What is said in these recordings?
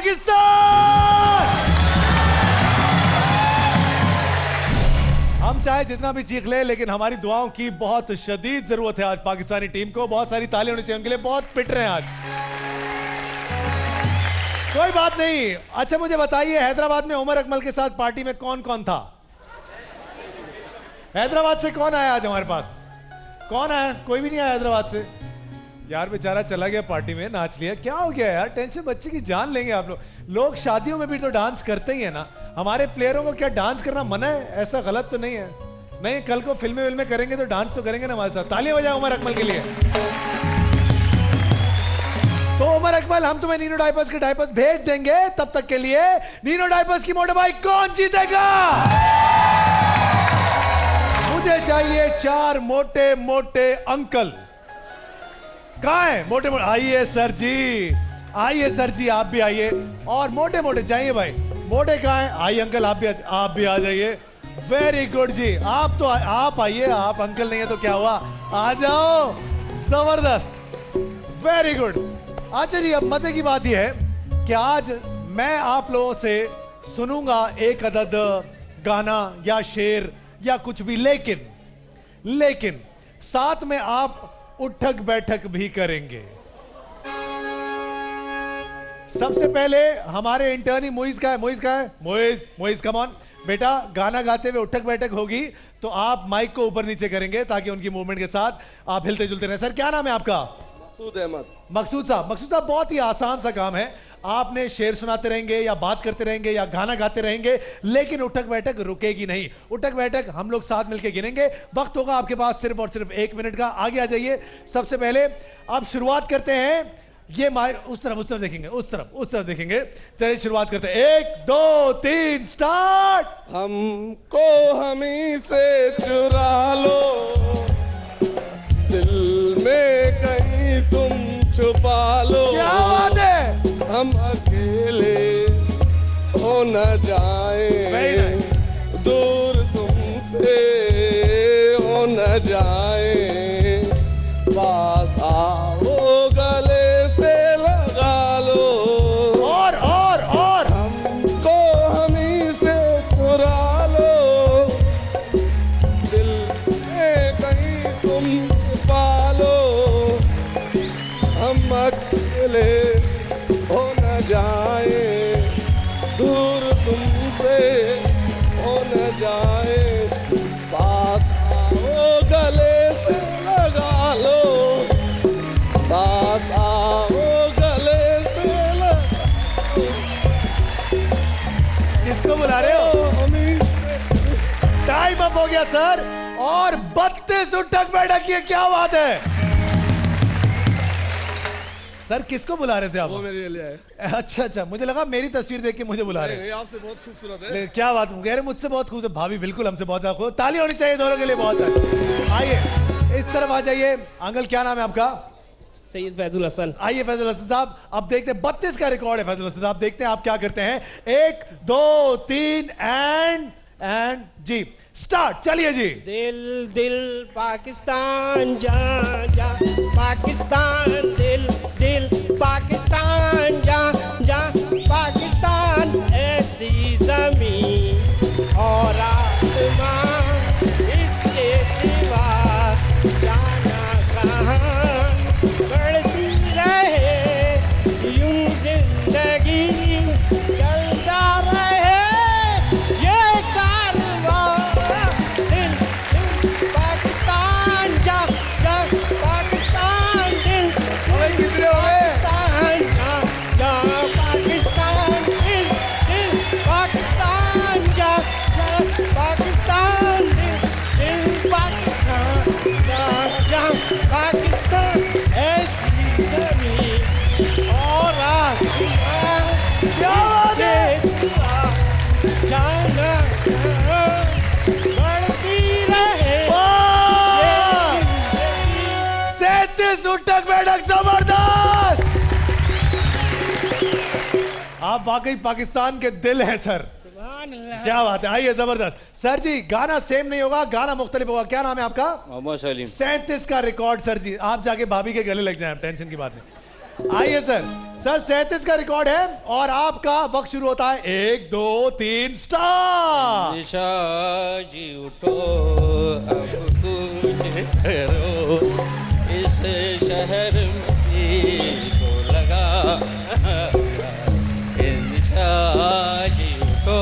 पाकिस्तान। हम चाहे जितना भी चीख ले, लेकिन हमारी दुआओं की बहुत शदीद जरूरत है आज पाकिस्तानी टीम को। बहुत सारी तालियां होनी चाहिए उनके लिए, बहुत पिट रहे हैं आज। कोई बात नहीं। अच्छा मुझे बताइए, हैदराबाद में उमर अकमल के साथ पार्टी में कौन कौन था? हैदराबाद से कौन आया आज हमारे पास? कौन आया? कोई भी नहीं आया हैदराबाद से। यार बेचारा चला गया पार्टी में, नाच लिया। क्या हो गया यार? टेंशन, बच्चे की जान लेंगे आप लोग। लोग शादियों में भी तो डांस करते ही है ना। हमारे प्लेयरों को क्या डांस करना मना है? ऐसा गलत तो नहीं है। नहीं, कल को फिल्में विल्में करेंगे तो डांस तो करेंगे ना हमारे साथ। तालियां बजाएं उमर अकमल के लिए। तो उमर अकमल, हम तुम्हें नीनो डायपर्स के डायपर्स भेज देंगे। तब तक के लिए नीनो डायपर्स की मोटर बाइक कौन जीतेगा? मुझे चाहिए 4 मोटे मोटे अंकल। कहाँ है मोटे मोटे? आइए सर जी, आइए सर जी, आप भी आइए। और मोटे मोटे चाहिए भाई। मोटे कहाँ है? आइए अंकल, आप भी आ जाइए। वेरी गुड जी। आप तो आप आइए। आप अंकल नहीं है तो क्या हुआ? आ जाओ। जबरदस्त, वेरी गुड। अच्छा जी, अब मजे की बात यह है कि आज मैं आप लोगों से सुनूंगा एक अदद गाना या शेर या कुछ भी, लेकिन साथ में आप उठक बैठक भी करेंगे। सबसे पहले हमारे इंटर्नी मुइज का है। मुइज कम ऑन बेटा। गाना गाते हुए उठक बैठक होगी तो आप माइक को ऊपर नीचे करेंगे ताकि उनकी मूवमेंट के साथ आप हिलते जुलते रहें। सर क्या नाम है आपका? मकसूद अहमद। मकसूद साहब, बहुत ही आसान सा काम है। आपने शेर सुनाते रहेंगे या बात करते रहेंगे या गाना गाते रहेंगे, लेकिन उठक बैठक रुकेगी नहीं। उठक बैठक हम लोग साथ मिलकर गिनेंगे। वक्त होगा आपके पास सिर्फ और सिर्फ 1 मिनट का। आगे आ जाइए। सबसे पहले अब शुरुआत करते हैं। ये उस तरफ देखेंगे, उस तरफ देखेंगे। चलिए शुरुआत करते हैं। 1 2 3 स्टार्ट। हमको हमी से चुरा लो, दिल में कहीं तुम छुपा लो। क्या बात है? हम अकेले हो न जाए, दूर तुमसे हो न जाए, पास आओ गले से लगा लो। और हमको हमी से चुरा लो, दिल में कहीं तुम पालो, हम अकेले हो न जाए, दूर तुमसे हो न जाए, पास आओ गले से लगा लो, पास आओ गले से लगा लो। किसको बुला रहे हो? टाइम अप हो गया सर। और 32 उठक बैठक की। क्या बात है सर? किसको बुला रहे थे आप? वो मेरे लिए आए। अच्छा, मुझे लगा मेरी तस्वीर देख के मुझे बुला रहे हैं। आपसे बहुत खूबसूरत है। क्या बात कह रहे? मुझसे बहुत खूबसूरत। भाभी बिल्कुल हमसे बहुत ज्यादा खूबसूरत। ताली होनी चाहिए दोनों के लिए। बहुत है। आइए इस तरफ आ जाइए। अंकल क्या नाम है आपका? सैयद फैजुल हसन। आइए फैजुल हसन साहब, अब देखते हैं 32 का रिकॉर्ड है। फैजुल हसन साहब देखते हैं आप क्या करते हैं। 1 2 3 एंड जी स्टार्ट। चलिए जी। दिल दिल पाकिस्तान जा जा, पाकिस्तान दिल दिल पाकिस्तान जा जा, पाकिस्तान ऐसी जमीन और आसमां, इसके सिवा जाना कहाँ, बढ़ती रहे यूं जिंदगी, चलता रहे ये कारवां, दिल दिल पाकिस्तान जा जा, पाकिस्तान दिल कितने हो गए? पाकिस्तान जा जा, पाकिस्तान दिल दिल पाकिस्तान जा जा, पाकिस्तान दिल दिल पाकिस्तान जा जा, पाकिस्तान ऐसी जमीन और आसमान, क्या बात है? जाना बढ़ती रहे 37 उठक बैठक। जबरदस्त। आप वाकई पाकिस्तान के दिल हैं सर। क्या बात है। आइए जबरदस्त। सर जी गाना सेम नहीं होगा, गाना मुख्तलिफ होगा। क्या नाम है आपका? मोहम्मद सलीम। 37 का रिकॉर्ड। सर जी आप जाके भाभी के गले लग जाए, टेंशन की बात नहीं। आइए सर सर 37 का रिकॉर्ड है और आपका वक्त शुरू होता है 1 2 3 स्टार्ट। निशा जी उठो अब कुछ करो, इस शहर में को लगा। निशा जी उठो,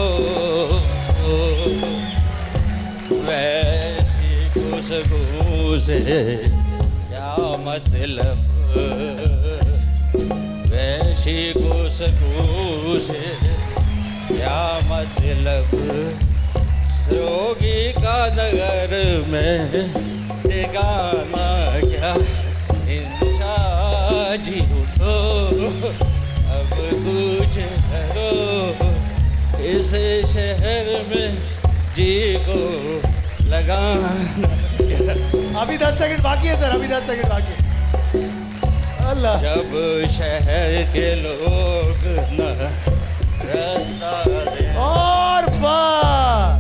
वैसी खुशबू से क्या मतलब, वैसी खुशबू से क्या मतलब, रोगी का नगर में ठिकाना क्या। इंसान जी उठो अब कुछ करो, इस शहर में जी को लगाना क्या। अभी 10 सेकंड बाकी है सर, अभी 10 सेकंड बाकी है। अल्लाह। जब शहर के लोग न रास्ता दे। और बात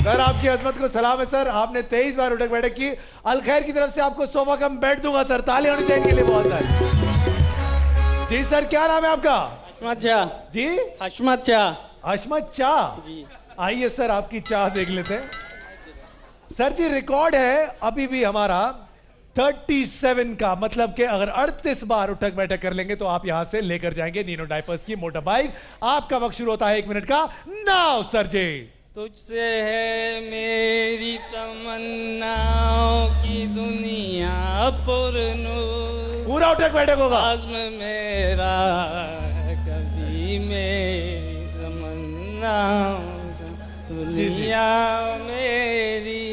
सर आपकी अजमत को सलाम है सर, आपने 23 बार उठक बैठक की। अलखैर की तरफ से आपको सोफा कम बेड दूंगा सर, ताली होनी चाहिए इनके लिए बहुत सारी। जी सर क्या नाम है आपका? हशमत शाह। जी हशमत शाह। हशमत चाह। जी। आइए सर आपकी चाह देख लेते हैं। सर जी रिकॉर्ड है अभी भी हमारा 37 का, मतलब कि अगर 38 बार उठक बैठक कर लेंगे तो आप यहां से लेकर जाएंगे नीनो डायपर्स की मोटर बाइक। आपका वक्त शुरू होता है 1 मिनट का नाउ सर जी। तुझसे है मेरी तमन्नाओं की दुनिया पुरनूर, पूरा उठक बैठक होगा। आज़्म मेरा कभी मेरी तमन्नाओं की दुनिया मेरी।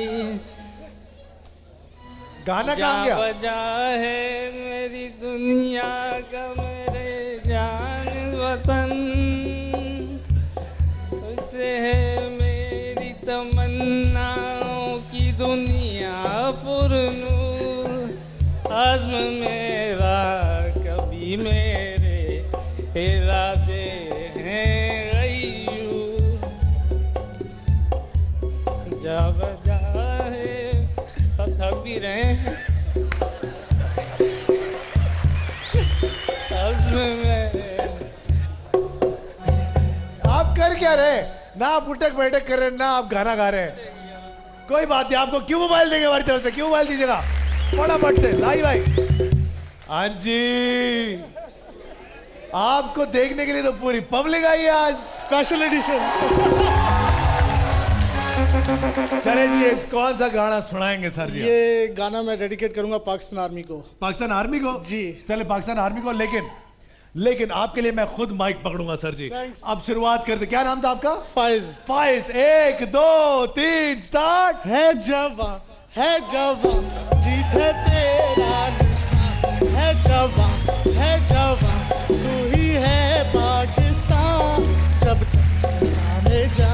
गाना जा कहाँ गया? बजा है मेरी दुनिया का मेरे जान वतन, तुझसे है मेरी तमन्नाओं की दुनिया पुरनूर, आज़्म मेरा कभी मेरे इरादे हैं गयूर। जा बजा है, सब थक भी रहे हैं। आज़्म में आप कर क्या रहे? ना आप उठक बैठक कर रहे हैं, ना आप गाना गा रहे हैं। कोई बात नहीं, आपको क्यों मोबाइल देंगे हमारी तरफ से, क्यों मोबाइल दीजिएगा फटाफट से। लाई भाई। हाँ जी, आपको देखने के लिए तो पूरी पब्लिक आई है आज, स्पेशल एडिशन। चले जी कौन सा गाना सुनाएंगे सर जी? ये गाना मैं डेडिकेट करूंगा पाकिस्तान आर्मी को। पाकिस्तान आर्मी को? जी। चले पाकिस्तान आर्मी को, लेकिन आपके लिए मैं खुद माइक पकड़ूंगा सर जी। Thanks. अब शुरुआत करते, क्या नाम था आपका? फाइज। फाइज। 1 2 3 स्टार्ट। है जवान जीत है तेरा निशान, है जवान तू ही है पाकिस्तान, जब तक जाने जा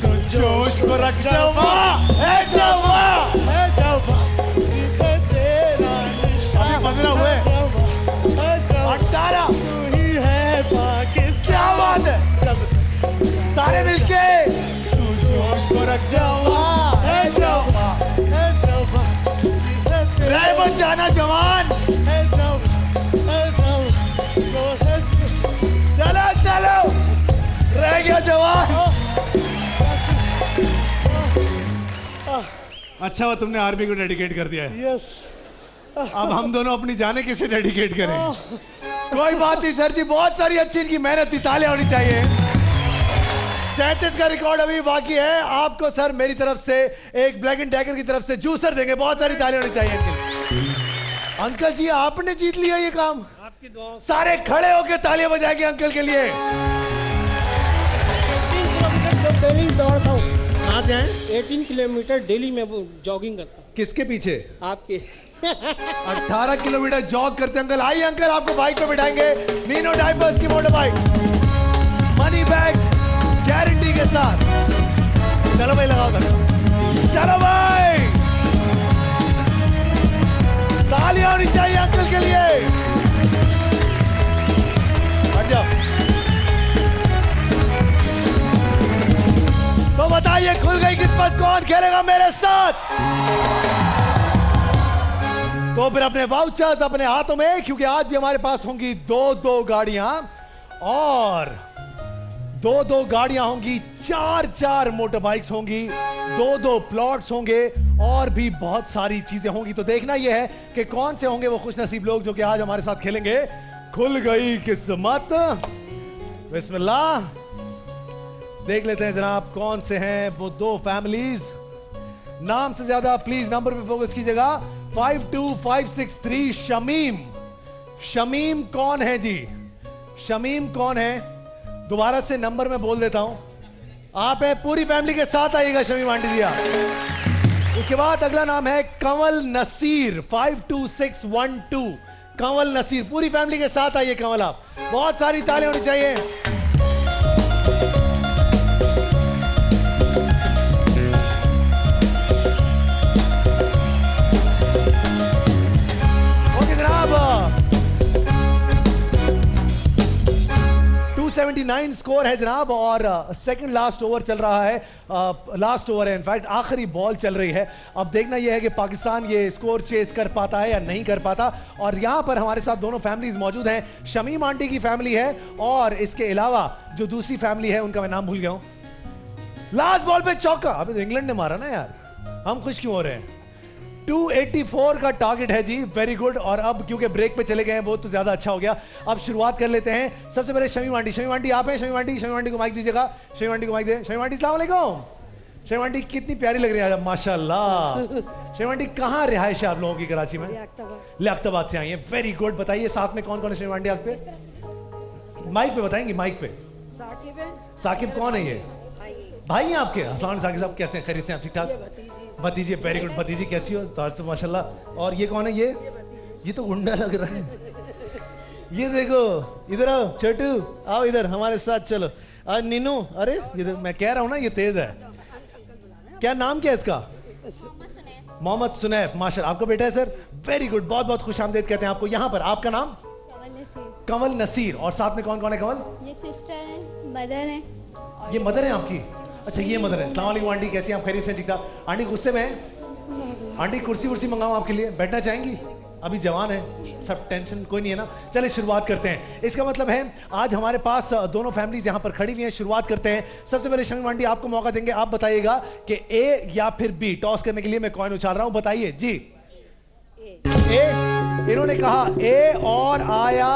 तो जोश को रख जवान, है जवान। जीत है तेरा निशान। अभी 15 हुए। है जवान 18। तू ही है पाकिस्तान, क्या बात है, जब तक सारे मिलके तू जोश को रख जवान, है जवान। रह मत जाना जवान। चलो चलो, रह गया जवान। अच्छा हुआ तुमने आर्मी को डेडिकेट कर दिया है। यस। अब हम दोनों अपनी जाने किसे डेडिकेट करें? कोई बात नहीं सर जी, बहुत सारी अच्छी इनकी मेहनत थी, तालियां होनी चाहिए। 37 का रिकॉर्ड अभी बाकी है। आपको सर मेरी तरफ से एक ब्लैक एंड टाइगर की तरफ से जूसर देंगे, बहुत सारी तालियां होनी चाहिए इनके लिए। अंकल जी आपने जीत लिया ये काम, आपकी दुआओं से। सारे खड़े होकर तालियां बजाएंगे अंकल के लिए। 18 किलोमीटर डेली दौड़ता हूँ। कहाँ से हैं? 18 किलोमीटर डेली में जॉगिंग करता हूँ। किसके पीछे? आपके 18 किलोमीटर जॉग करते अंकल। आइए अंकल, आपको बाइक पे बिठाएंगे नीनो डायपर्स की motor bike, money bag guarantee के साथ। चलो भाई लगाओ कर, चलो भाई, तालियां होनी चाहिए अंकल के लिए। हट जाओ। तो बताइए खुल गई किस्मत, कौन खेलेगा मेरे साथ? तो फिर अपने वाउचर्स अपने हाथों में, क्योंकि आज भी हमारे पास होंगी दो गाड़ियां, और दो गाड़ियां होंगी, चार मोटर बाइक्स होंगी, दो प्लॉट्स होंगे, और भी बहुत सारी चीजें होंगी। तो देखना यह है कि कौन से होंगे वो खुश नसीब लोग जो कि आज हमारे साथ खेलेंगे। खुल गई किस्मत, बिस्मिल्लाह। देख लेते हैं जनाब कौन से हैं वो दो फैमिलीज। नाम से ज्यादा प्लीज नंबर पे फोकस कीजिएगा। 52563 शमीम कौन है जी? शमीम कौन है? दोबारा से नंबर में बोल देता हूं, आप है पूरी फैमिली के साथ आइएगा शमीम आंटी जी आप। उसके बाद अगला नाम है कंवल नसीर 52612। कंवल नसीर, पूरी फैमिली के साथ आइए कंवल आप, बहुत सारी तालियां होनी चाहिए। ओके जनाब, 279 स्कोर है जनाब, और सेकंड लास्ट ओवर चल रहा है, लास्ट ओवर है, इनफैक्ट आखिरी बॉल चल रही है। अब देखना यह है कि पाकिस्तान ये स्कोर चेस कर पाता है या नहीं कर पाता। और यहां पर हमारे साथ दोनों फैमिलीज मौजूद हैं। शमीम आंटी की फैमिली है, और इसके अलावा जो दूसरी फैमिली है उनका मैं नाम भूल गया हूं। लास्ट बॉल पे चौका, अभी तो इंग्लैंड ने मारा ना यार, हम खुश क्यों हो रहे हैं? 284 का टारगेट है जी, वेरी गुड। और अब क्योंकि ब्रेक पे चले गए हैं वो तो ज्यादा अच्छा हो गया। अब शुरुआत कर लेते हैं। सबसे पहले शमीम आंटी आप हैं। शमीम आंटी को माइक दीजिएगा। शमीम आंटी को माइक दे। शमीम आंटी अस्सलाम वालेकुम। शमीम आंटी कितनी प्यारी लग रही है आज, माशाल्लाह। शमीम आंटी कहाँ रिहाइश है आप लोगों की? कराची में, लियाकताबाद से आई है, वेरी गुड। बताइए साथ में कौन कौन है शमीम आंटी आप पे? माइक पे बताएंगे, माइक पे। साकिब कौन है ये? भाई हैं आपके? अस्सलाम साकिब साहब, कैसे हैं? खैरियत से हैं? ठीक ठाक? भतीजी, वेरी गुड। भतीजी कैसी हो? तो माशाल्लाह। और ये कौन है? ये तो गुंडा लग रहा है। ये देखो, इधर आओ छोटू, आओ इधर हमारे साथ चलो। नीनू, अरे ये देखो, मैं कह रहा हूँ ना ये तेज है। क्या नाम क्या है इसका? मोहम्मद सुनैफ, माशाल्लाह। आपका बेटा है सर? वेरी गुड, बहुत बहुत खुश आमदेद कहते हैं आपको। यहाँ पर आपका नाम? कंवल नसीर। और साथ में कौन कौन है कंवल? ये सिस्टर है, मदर है। ये मदर है आपकी? अच्छा ये मदर है। अस्सलाम वालेकुम आंटी, कैसी हैं आप? खैरियत से? ठीक ठाक। आंटी गुस्से में है? आंटी कुर्सी मंगाऊं आपके लिए? बैठना चाहेंगी? अभी जवान है, सब टेंशन कोई नहीं है ना। चलिए शुरुआत करते हैं। इसका मतलब है आज हमारे पास दोनों फैमिलीज यहाँ पर खड़ी हुई हैं। शुरुआत करते हैं। सबसे पहले शमीम आंटी आपको मौका देंगे, आप बताइएगा कि ए या फिर बी। टॉस करने के लिए मैं कॉइन उछाल रहा हूं, बताइए जी। ए। इन्होंने कहा ए और आया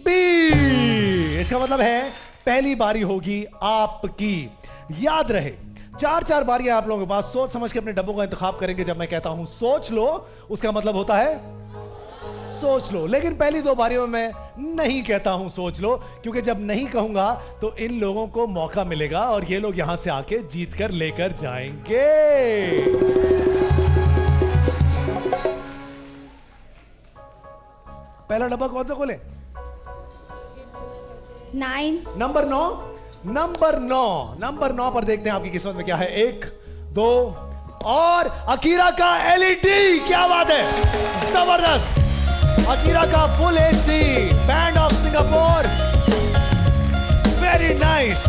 बी। इसका मतलब है पहली बारी होगी आपकी। याद रहे 4 बारियां आप लोगों के पास, सोच समझ के अपने डब्बों का इंतखाब करेंगे। जब मैं कहता हूं सोच लो, उसका मतलब होता है सोच लो। लेकिन पहली 2 बारियों में मैं नहीं कहता हूं सोच लो, क्योंकि जब नहीं कहूंगा तो इन लोगों को मौका मिलेगा और ये लोग यहां से आके जीत कर लेकर जाएंगे। पहला डब्बा कौन सा खोले? 9। नंबर 9 पर देखते हैं आपकी किस्मत में क्या है। 1 2 और अकीरा का एलईडी, क्या बात है, जबरदस्त। अकीरा का full HD band of Singapore, very nice.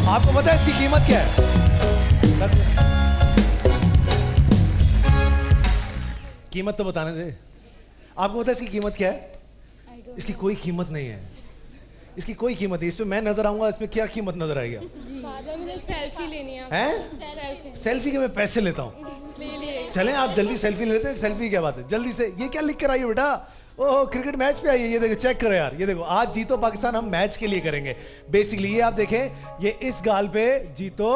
आपको पता है इसकी कीमत क्या है? कीमत तो बताने दे। आपको पता है इसकी कीमत क्या है? इसकी कोई कीमत नहीं है, इसकी कोई कीमत नहीं। इसमें मैं नजर आऊंगा, इसमें क्या कीमत नजर आएगी? मुझे सेल्फी लेनी है। हैं? सेल्फी के मैं पैसे लेता हूँ। चलें आप जल्दी सेल्फी ले लेते हैं। सेल्फी क्या बात है, जल्दी से। ये क्या लिख कर आई है बेटा? ओह क्रिकेट मैच पे आई है। ये देखो, चेक करो यार, ये देखो, आज जीतो पाकिस्तान, हम मैच के लिए करेंगे बेसिकली। ये आप देखें, ये इस गाल पे जीतो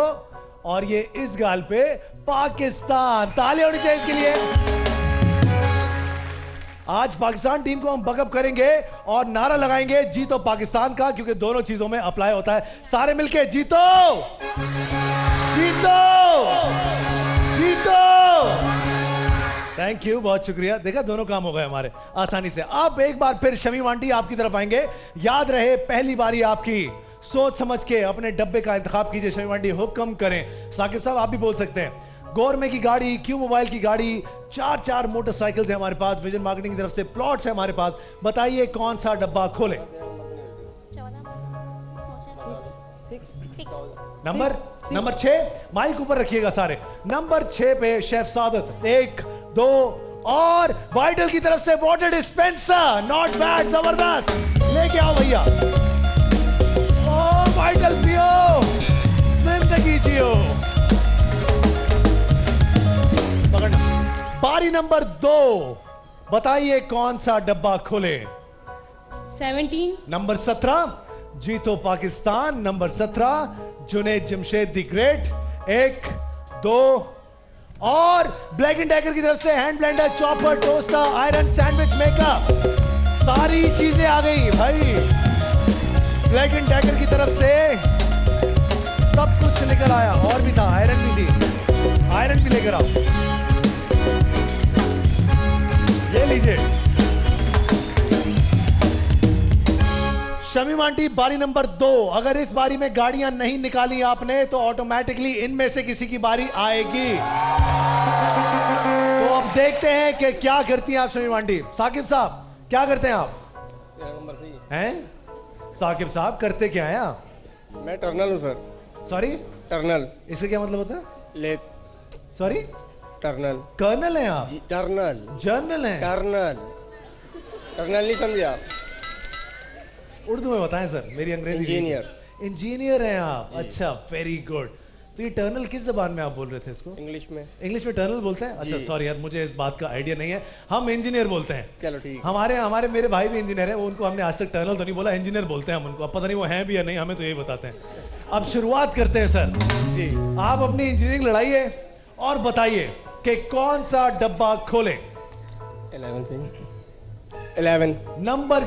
और ये इस गाल पे पाकिस्तान। तालियां होनी चाहिए इसके लिए। आज पाकिस्तान टीम को हम बकअप करेंगे और नारा लगाएंगे जीतो पाकिस्तान का, क्योंकि दोनों चीजों में अप्लाई होता है। सारे मिलके जीतो जीतो जीतो। थैंक यू, बहुत शुक्रिया। देखा, दोनों काम हो गए हमारे आसानी से। अब एक बार फिर शमीम आंटी आपकी तरफ आएंगे। याद रहे पहली बारी आपकी, सोच समझ के अपने डब्बे का इंतखाब कीजिए। शमीम आंटी हुक्म करें। साकिब साहब आप भी बोल सकते हैं। गौरमे की गाड़ी, क्यू मोबाइल की गाड़ी, 4 मोटरसाइकिल्स है हमारे पास, विजन मार्केटिंग की तरफ से प्लॉट्स है हमारे पास। बताइए कौन सा डब्बा खोले? नंबर नंबर 6, माइक ऊपर रखिएगा सारे। नंबर 6 पे शेफ सादत, 1 2 और वाइटल की तरफ से वाटर डिस्पेंसर, नॉट बैड, जबरदस्त, लेके आओ भैया। ओ वाइटल पियो, जिंदगी जियो। पकड़ना। बारी नंबर 2, बताइए कौन सा डब्बा खोले। 17, नंबर 17, जीतो Pakistan. Number 17, Junaid Jamshed the great, 1 2 और ब्लैक एंड टाइगर की तरफ से hand blender, chopper, toaster, iron, sandwich maker, सारी चीजें आ गई भाई। ब्लैक एंड टाइगर की तरफ से सब कुछ निकल आया, और भी था, आयरन भी थी, आयरन भी लेकर आओ, ये लीजिए। शमीम आंटी, बारी नंबर 2, अगर इस बारी में गाड़ियां नहीं निकाली आपने तो ऑटोमेटिकली इनमें से किसी की बारी आएगी। तो अब देखते हैं कि क्या करती हैं आप शमीम आंटी। साकिब साहब क्या करते हैं आप? हैं साकिब साहब करते क्या हैं आप? मैं टर्नल हूँ सर। Sorry, tunnel. इसका क्या मतलब होता है? ले सॉरी, टर्नल। कर्नल हैं आप? टर्नल। जर्नल हैं? टर्नल। टर्नल नहीं समझे आप? उर्दू में बताएं सर, मेरी अंग्रेजी। इंजीनियर। इंजीनियर हैं आप? अच्छा, वेरी गुड। तो ये टर्नल किस जबान में आप बोल रहे थे इसको? इंग्लिश में। इंग्लिश में टर्नल बोलते हैं? अच्छा सॉरी यार, मुझे इस बात का आइडिया नहीं है, हम इंजीनियर बोलते हैं। चलो ठीक। हमारे मेरे भाई भी इंजीनियर हैं, उनको हमने आज तक टर्नल तो नहीं बोला, इंजीनियर बोलते हैं हम उनको। अब पता नहीं वो हैं भी या नहीं, हमें तो यही बताते हैं। अब शुरुआत करते हैं सर, जी। आप अपनी इंजीनियरिंग लड़ाइए और बताइए कि कौन सा डब्बा खोले। 11। नंबर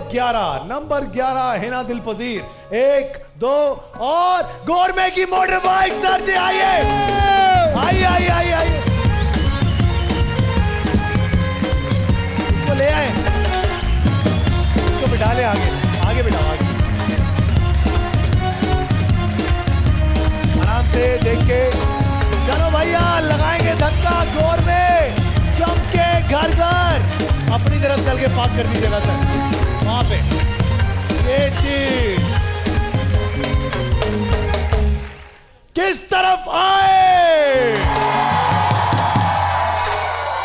11 हिना दिल पजीर, 1 2 और गोरमे की मोटर बाइक। सर जी आइए आइए आइए आइए आइए, इसको ले आए, इसको बिठा ले, आगे आगे बिठाओ, आगे आराम से देख के चलो भैया, लगाएंगे धक्का। गोरमे चमके घर घर, अपनी तरफ चल के पार्क कर दीजिएगा सर, वहां पे। ये चीज किस तरफ आए?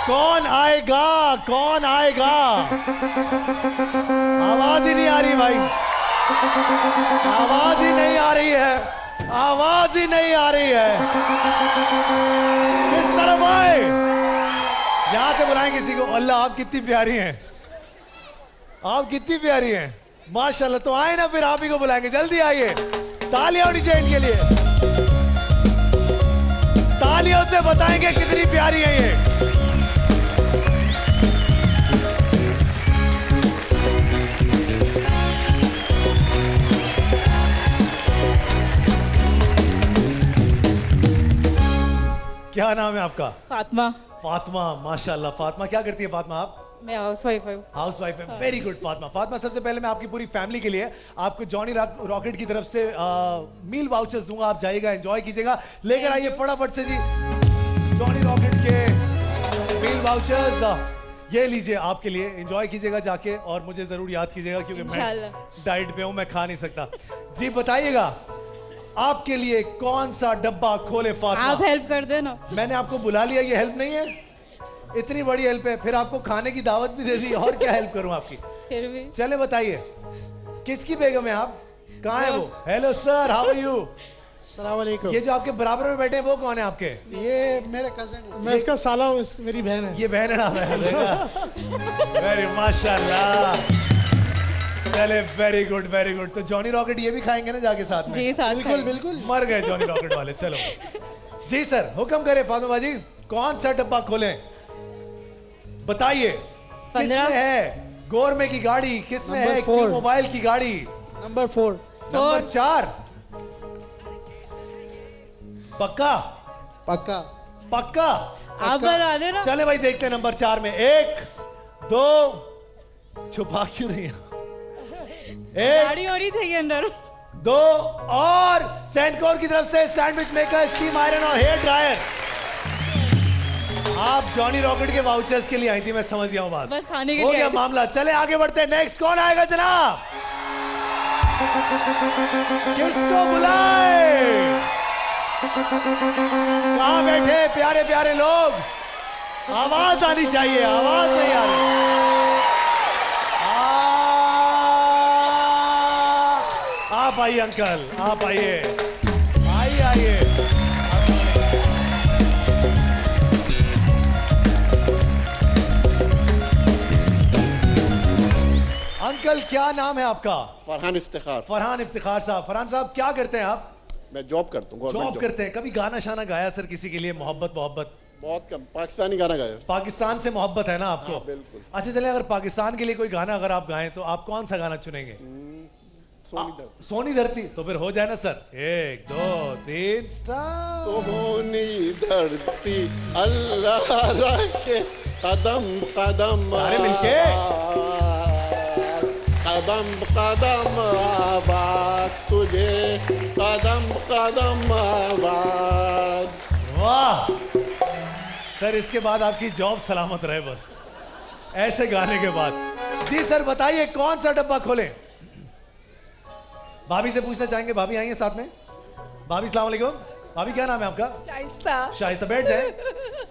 कौन आएगा? कौन आएगा? आवाज ही नहीं आ रही भाई, आवाज ही नहीं आ रही है, आवाज ही नहीं आ रही है। किस तरफ आए? यहां से बुलाएं किसी को। अल्लाह, आप कितनी प्यारी हैं, आप कितनी प्यारी हैं, माशाल्लाह। तो आए ना, फिर आप ही को बुलाएंगे, जल्दी आइए। तालियां होनी चाहिए इनके लिए, तालियों से बताएंगे कितनी प्यारी है ये। क्या नाम है आपका? फातिमा। फातिमा, माशाल्लाह। फातिमा क्या करती है फातिमा आप? मैं हाउसवाइफ हूँ। हाउसवाइफ है, वेरी गुड फातिमा। फातिमा, सबसे पहले मैं आपकी पूरी फैमिली के लिए आपको जॉनी रॉकेट की तरफ से मील वाउचर्स दूंगा, आप जाइएगा, एंजॉय कीजिएगा। लेकर आइए फटाफट से जी जॉनी रॉकेट के मील वाउचर्स, ये लीजिए आपके लिए, एंजॉय कीजिएगा जाके, और मुझे जरूर याद कीजिएगा क्योंकि मैं डाइट पे हूं, मैं खा नहीं सकता। जी बताइएगा आपके लिए कौन सा डब्बा खोले फातिमा? आप हेल्प कर देना। मैंने आपको बुला लिया, ये हेल्प नहीं है? इतनी बड़ी हेल्प है, फिर आपको खाने की दावत भी दे दी, और क्या हेल्प करूं आपकी? फिर भी चले बताइए, किसकी बेगम है आप? कहाँ है वो? Hello sir, how are you? अस्सलाम वालेकुम। ये जो आपके बराबर में बैठे हैं वो कौन है आपके? ये मेरे कजन है, मैं इसका साला हूँ, मेरी बहन है। ये बहन है नाम है। वेरी माशाल्लाह, चले, वेरी गुड वेरी गुड। तो जॉनी रॉकेट ये भी खाएंगे ना जाके साथ में? जी साथ। बिल्कुल बिल्कुल। मर गए जॉनी रॉकेट वाले। चलो जी सर, हुक्म करें फातिमा बाजी, कौन सा डब्बा खोलें? बताइए। किसमें है गोरमे की गाड़ी, किसमें है क्यू मोबाइल की गाड़ी? नंबर 4। नंबर 4 पक्का? पक्का पक्का? आप बता देना। चले भाई, देखते हैं नंबर 4 में। 1 2, छुपा क्यों नहीं? 1 गाड़ी होनी चाहिए अंदर। 2 और सैनकोर की तरफ से सैंडविच मेकर, स्टीम आयरन और हेयर ड्रायर। आप जॉनी रॉकेट के वाउचर्स के लिए आई थी, मैं समझ गया हूं बात, बस खाने के हो लिए गया मामला। चले आगे बढ़ते हैं, नेक्स्ट कौन आएगा जनाब? किसको बुलाए? कहाँ बैठे प्यारे प्यारे लोग? आवाज आनी चाहिए, आवाज नहीं आ रही। आप आइए अंकल, आप आइए, आइए आइए। अंकल क्या नाम है आपका? फरहान इफ्तिखार। फरहान इफ्तिखार साहब। फरहान साहब क्या करते हैं आप? मैं जॉब करता हूँ, जॉब करते हैं। कभी गाना शाना गाया सर किसी के लिए? मोहब्बत मोहब्बत बहुत कम पाकिस्तानी गाना गाया। पाकिस्तान से मोहब्बत है ना आपको? हाँ, बिल्कुल। अच्छा चले, अगर पाकिस्तान के लिए कोई गाना अगर आप गाएं तो आप कौन सा गाना चुनेंगे? सोनी धरती। सोनी धरती। तो फिर हो जाए ना सर। 1 2 3 स्टार्ट। सोनी धरती अल्लाह रखे कदम कदम सारे मिलके। कदम कदम आबाद तुझे कदम कदम आबाद। वाह सर, इसके बाद आपकी जॉब सलामत रहे बस, ऐसे गाने के बाद। जी सर बताइए कौन सा डब्बा खोलें? भाभी से पूछना चाहेंगे। भाभी आई हैं साथ में। भाभी सलाम अलैकुम। भाभी क्या नाम है आपका? शाइस्ता। शाइस्ता। बैठ जाए,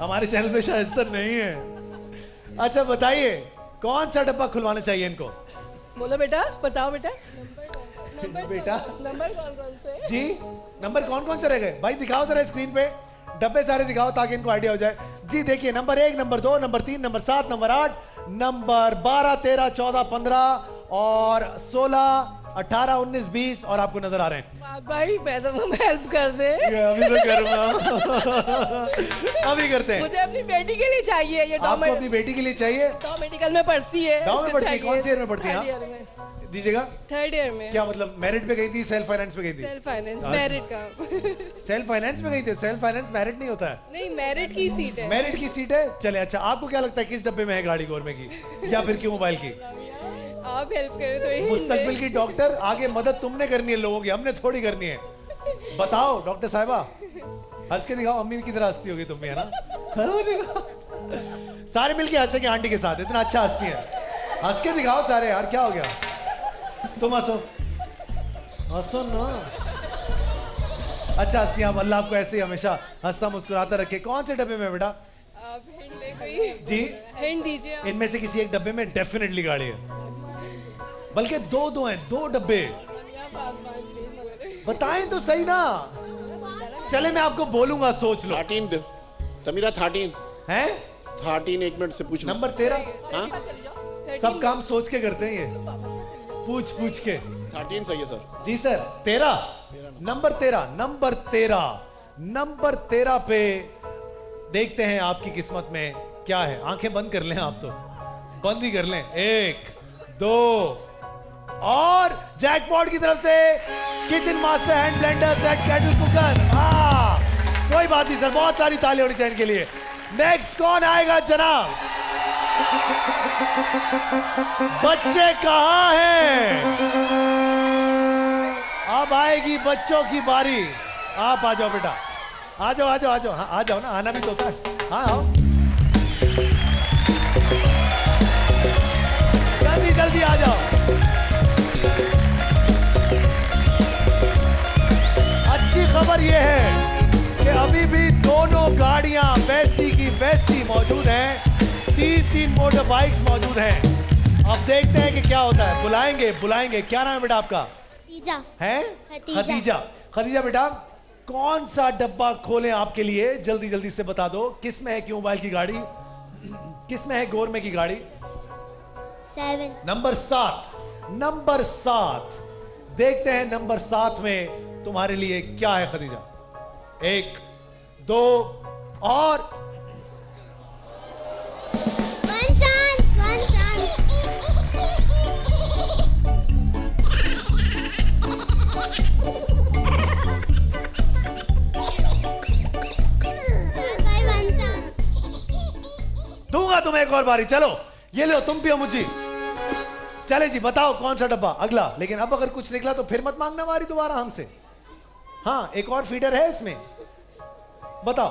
हमारे चैनल पे शाइस्ता नहीं है। अच्छा बताइए कौन सा डब्बा खुलवाना चाहिए इनको? बोलो बेटा, बताओ बेटा। बेटा नंबर कौन कौन से? जी नंबर कौन कौन से रह गए भाई? दिखाओ जरा स्क्रीन पे, डब्बे सारे दिखाओ ताकि इनको आइडिया हो जाए। जी देखिए, number 1, number 2, number 3, number 7, number 8, number 12, 13, 14, 15 और 16, 18, 19, 20 और आपको नजर आ रहे हैं। भाई मैं तो हेल्प कर दे। अभी तो करूंगा। अभी करते हैं। मुझे अपनी बेटी के लिए चाहिए ये। आपको अपनी बेटी के लिए चाहिए? तो मेडिकल में पढ़ती है। गाँव में पढ़ती है? कौन सी ईयर में पढ़ती है? थर्ड ईयर में। दीजिएगा। थर्ड ईयर में। क्या मतलब मेरिट पे गई थी, सेल्फ फाइनेंस पे गई थी? सेल्फ फाइनेंस मेरिट का। सेल्फ फाइनेंस में गई थी? सेल्फ फाइनेंस मेरिट नहीं होता है। नहीं, मेरिट की सीट है। मेरिट की सीट है। चले अच्छा, आपको क्या लगता है किस डब्बे में है गाड़ी गौरमेंट की या फिर क्यों मोबाइल की? आप हेल्प करें थोड़ी। मुस्तकबिल की डॉक्टर, आगे मदद तुमने करनी है लोगों की, हमने थोड़ी करनी है। बताओ डॉक्टर साहिबा, हंस के दिखाओ। अम्मी की तरह हंसती होगी तुम भी, है ना? सारे मिलके हंसेंगे आंटी के साथ, इतना अच्छा हंसती है। हंस के दिखाओ सारे यार, क्या हो गया? तुम हंसो, हंसो ना। अच्छा हंसी आप। अल्लाह आपको ऐसे ही हमेशा हंसता मुस्कुराता रखे। कौन से डब्बे में बेटा? आप हिंट दे कोई। जी हिंट दीजिए। इनमें से किसी एक डब्बे में डेफिनेटली गाड़ी है, बल्कि दो हैं, 2 डब्बे। बताएं तो सही ना। चले मैं आपको बोलूंगा, सोच लो। 13 दे समीरा। 13 हैं? 13 1 मिनट से पूछ लो। नंबर 13। हाँ सब काम सोच के करते हैं ये, पूछ के। 13 सही है sir. Ji sir. 13 number 13 number 13 number 13 पे देखते हैं आपकी किस्मत में क्या है। आंखें बंद कर लें आप, तो बंद ही कर लें। 1 2 और जैकपॉट की तरफ से kitchen master hand blender set kettle cooker. कोई बात नहीं सर, बहुत सारी ताली होनी चाहिए इनके लिए। नेक्स्ट कौन आएगा जनाब? बच्चे कहां हैं? अब आएगी बच्चों की बारी। आप आ जाओ बेटा, आ जाओ आ जाओ आ जाओ। हाँ आ जाओ ना, आना भी तो होता है। हाँ आओ जल्दी जल्दी आ जाओ। अच्छी खबर यह है कि अभी भी दोनों गाड़ियां वैसी की वैसी मौजूद हैं। 3 मोटर बाइक्स मौजूद हैं। अब देखते हैं कि क्या होता है। बुलाएंगे। क्या नाम है बेटा आपका? खदीजा। है खदीजा। खदीजा बेटा कौन सा डब्बा खोलें आपके लिए? जल्दी जल्दी से बता दो। किस में है क्यों मोबाइल की गाड़ी? किस में है गौरमेंट की गाड़ी? 7। नंबर 7। नंबर 7 देखते हैं नंबर 7 में तुम्हारे लिए क्या है खदीजा। 1 2 और 1 चांस। दूंगा तुम्हें एक और बारी। चलो ये लो, तुम पियो मुझे। चले जी बताओ कौन सा डब्बा अगला। लेकिन अब अगर कुछ निकला तो फिर मत मांगना बारी दोबारा हमसे। हाँ एक और फीडर है इसमें। बताओ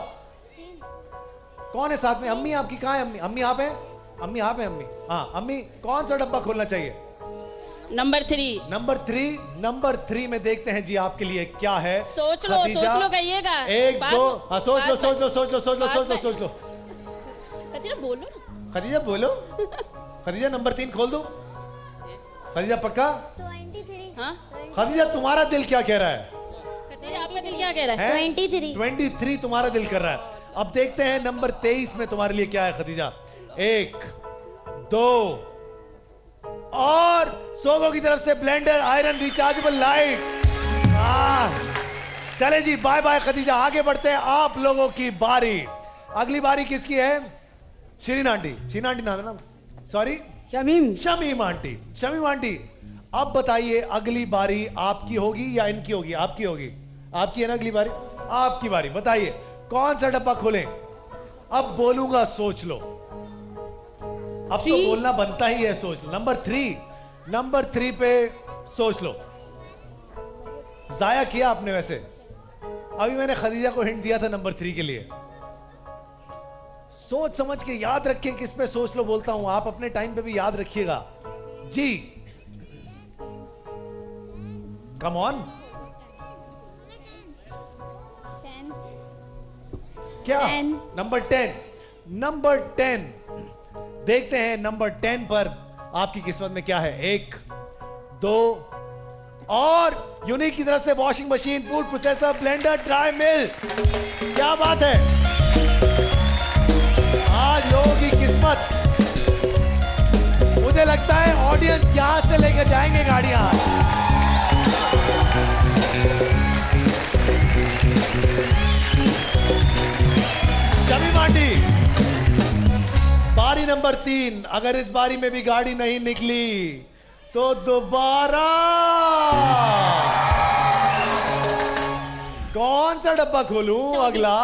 कौन है साथ में? अम्मी आपकी कहाँ है? अम्मी आप हैं? अम्मी आप हैं? अम्मी हाँ। अम्मी कौन सा डब्बा खोलना चाहिए? नंबर 3। नंबर 3 में देखते हैं जी आपके लिए क्या है। सोच लो कहिएगा। एक बात- दो, हाँ सोच लो बात- सोच लो सोच लो सोच लो सोच लो बात- सोच लो। खदीजा बोलो ना। खदीजा बोलो। खदीजा नंबर 3 खोल दो। खदीजा पक्का? 23. हाँ खदीजा तुम्हारा दिल क्या कह रहा है? खदीजा आपका दिल क्या कह रहा है? 23. 23 तुम्हारा दिल कर रहा है। अब देखते हैं नंबर 23 में तुम्हारे लिए क्या है खदीजा। 1 2 और सोगो की तरफ से ब्लेंडर आयरन रिचार्जेबल लाइट। चले जी बाय बाय खदीजा, आगे बढ़ते हैं। आप लोगों की बारी। अगली बारी किसकी है? शिरीन आंटी। शिरीन आंटी नाम है ना? Sorry Shamim aunty. Shamim aunty अब बताइए अगली बारी आपकी होगी या इनकी होगी? आपकी होगी। आपकी है ना अगली बारी? आपकी बारी। बताइए कौन सा डब्बा खोलें? अब बोलूंगा सोच लो। अब तो बोलना बनता ही है, सोच लो। नंबर 3 पे सोच लो। जाया किया आपने वैसे। अभी मैंने खदीजा को हिंट दिया था नंबर 3 के लिए। सोच समझ के याद रखें किस पे सोच लो बोलता हूं। आप अपने टाइम पे भी याद रखिएगा जी। Come on. 10. क्या? 10. नंबर 10 देखते हैं नंबर 10 पर आपकी किस्मत में क्या है। 1 2 और यूनिक की तरफ से washing machine, food processor, blender, dry mill. क्या बात है, आज लोगों की किस्मत, मुझे लगता है ऑडियंस यहां से लेकर जाएंगे गाड़ियां। शमीम आंटी बारी नंबर 3। अगर इस बारी में भी गाड़ी नहीं निकली तो दोबारा कौन सा डब्बा खोलूं? अगला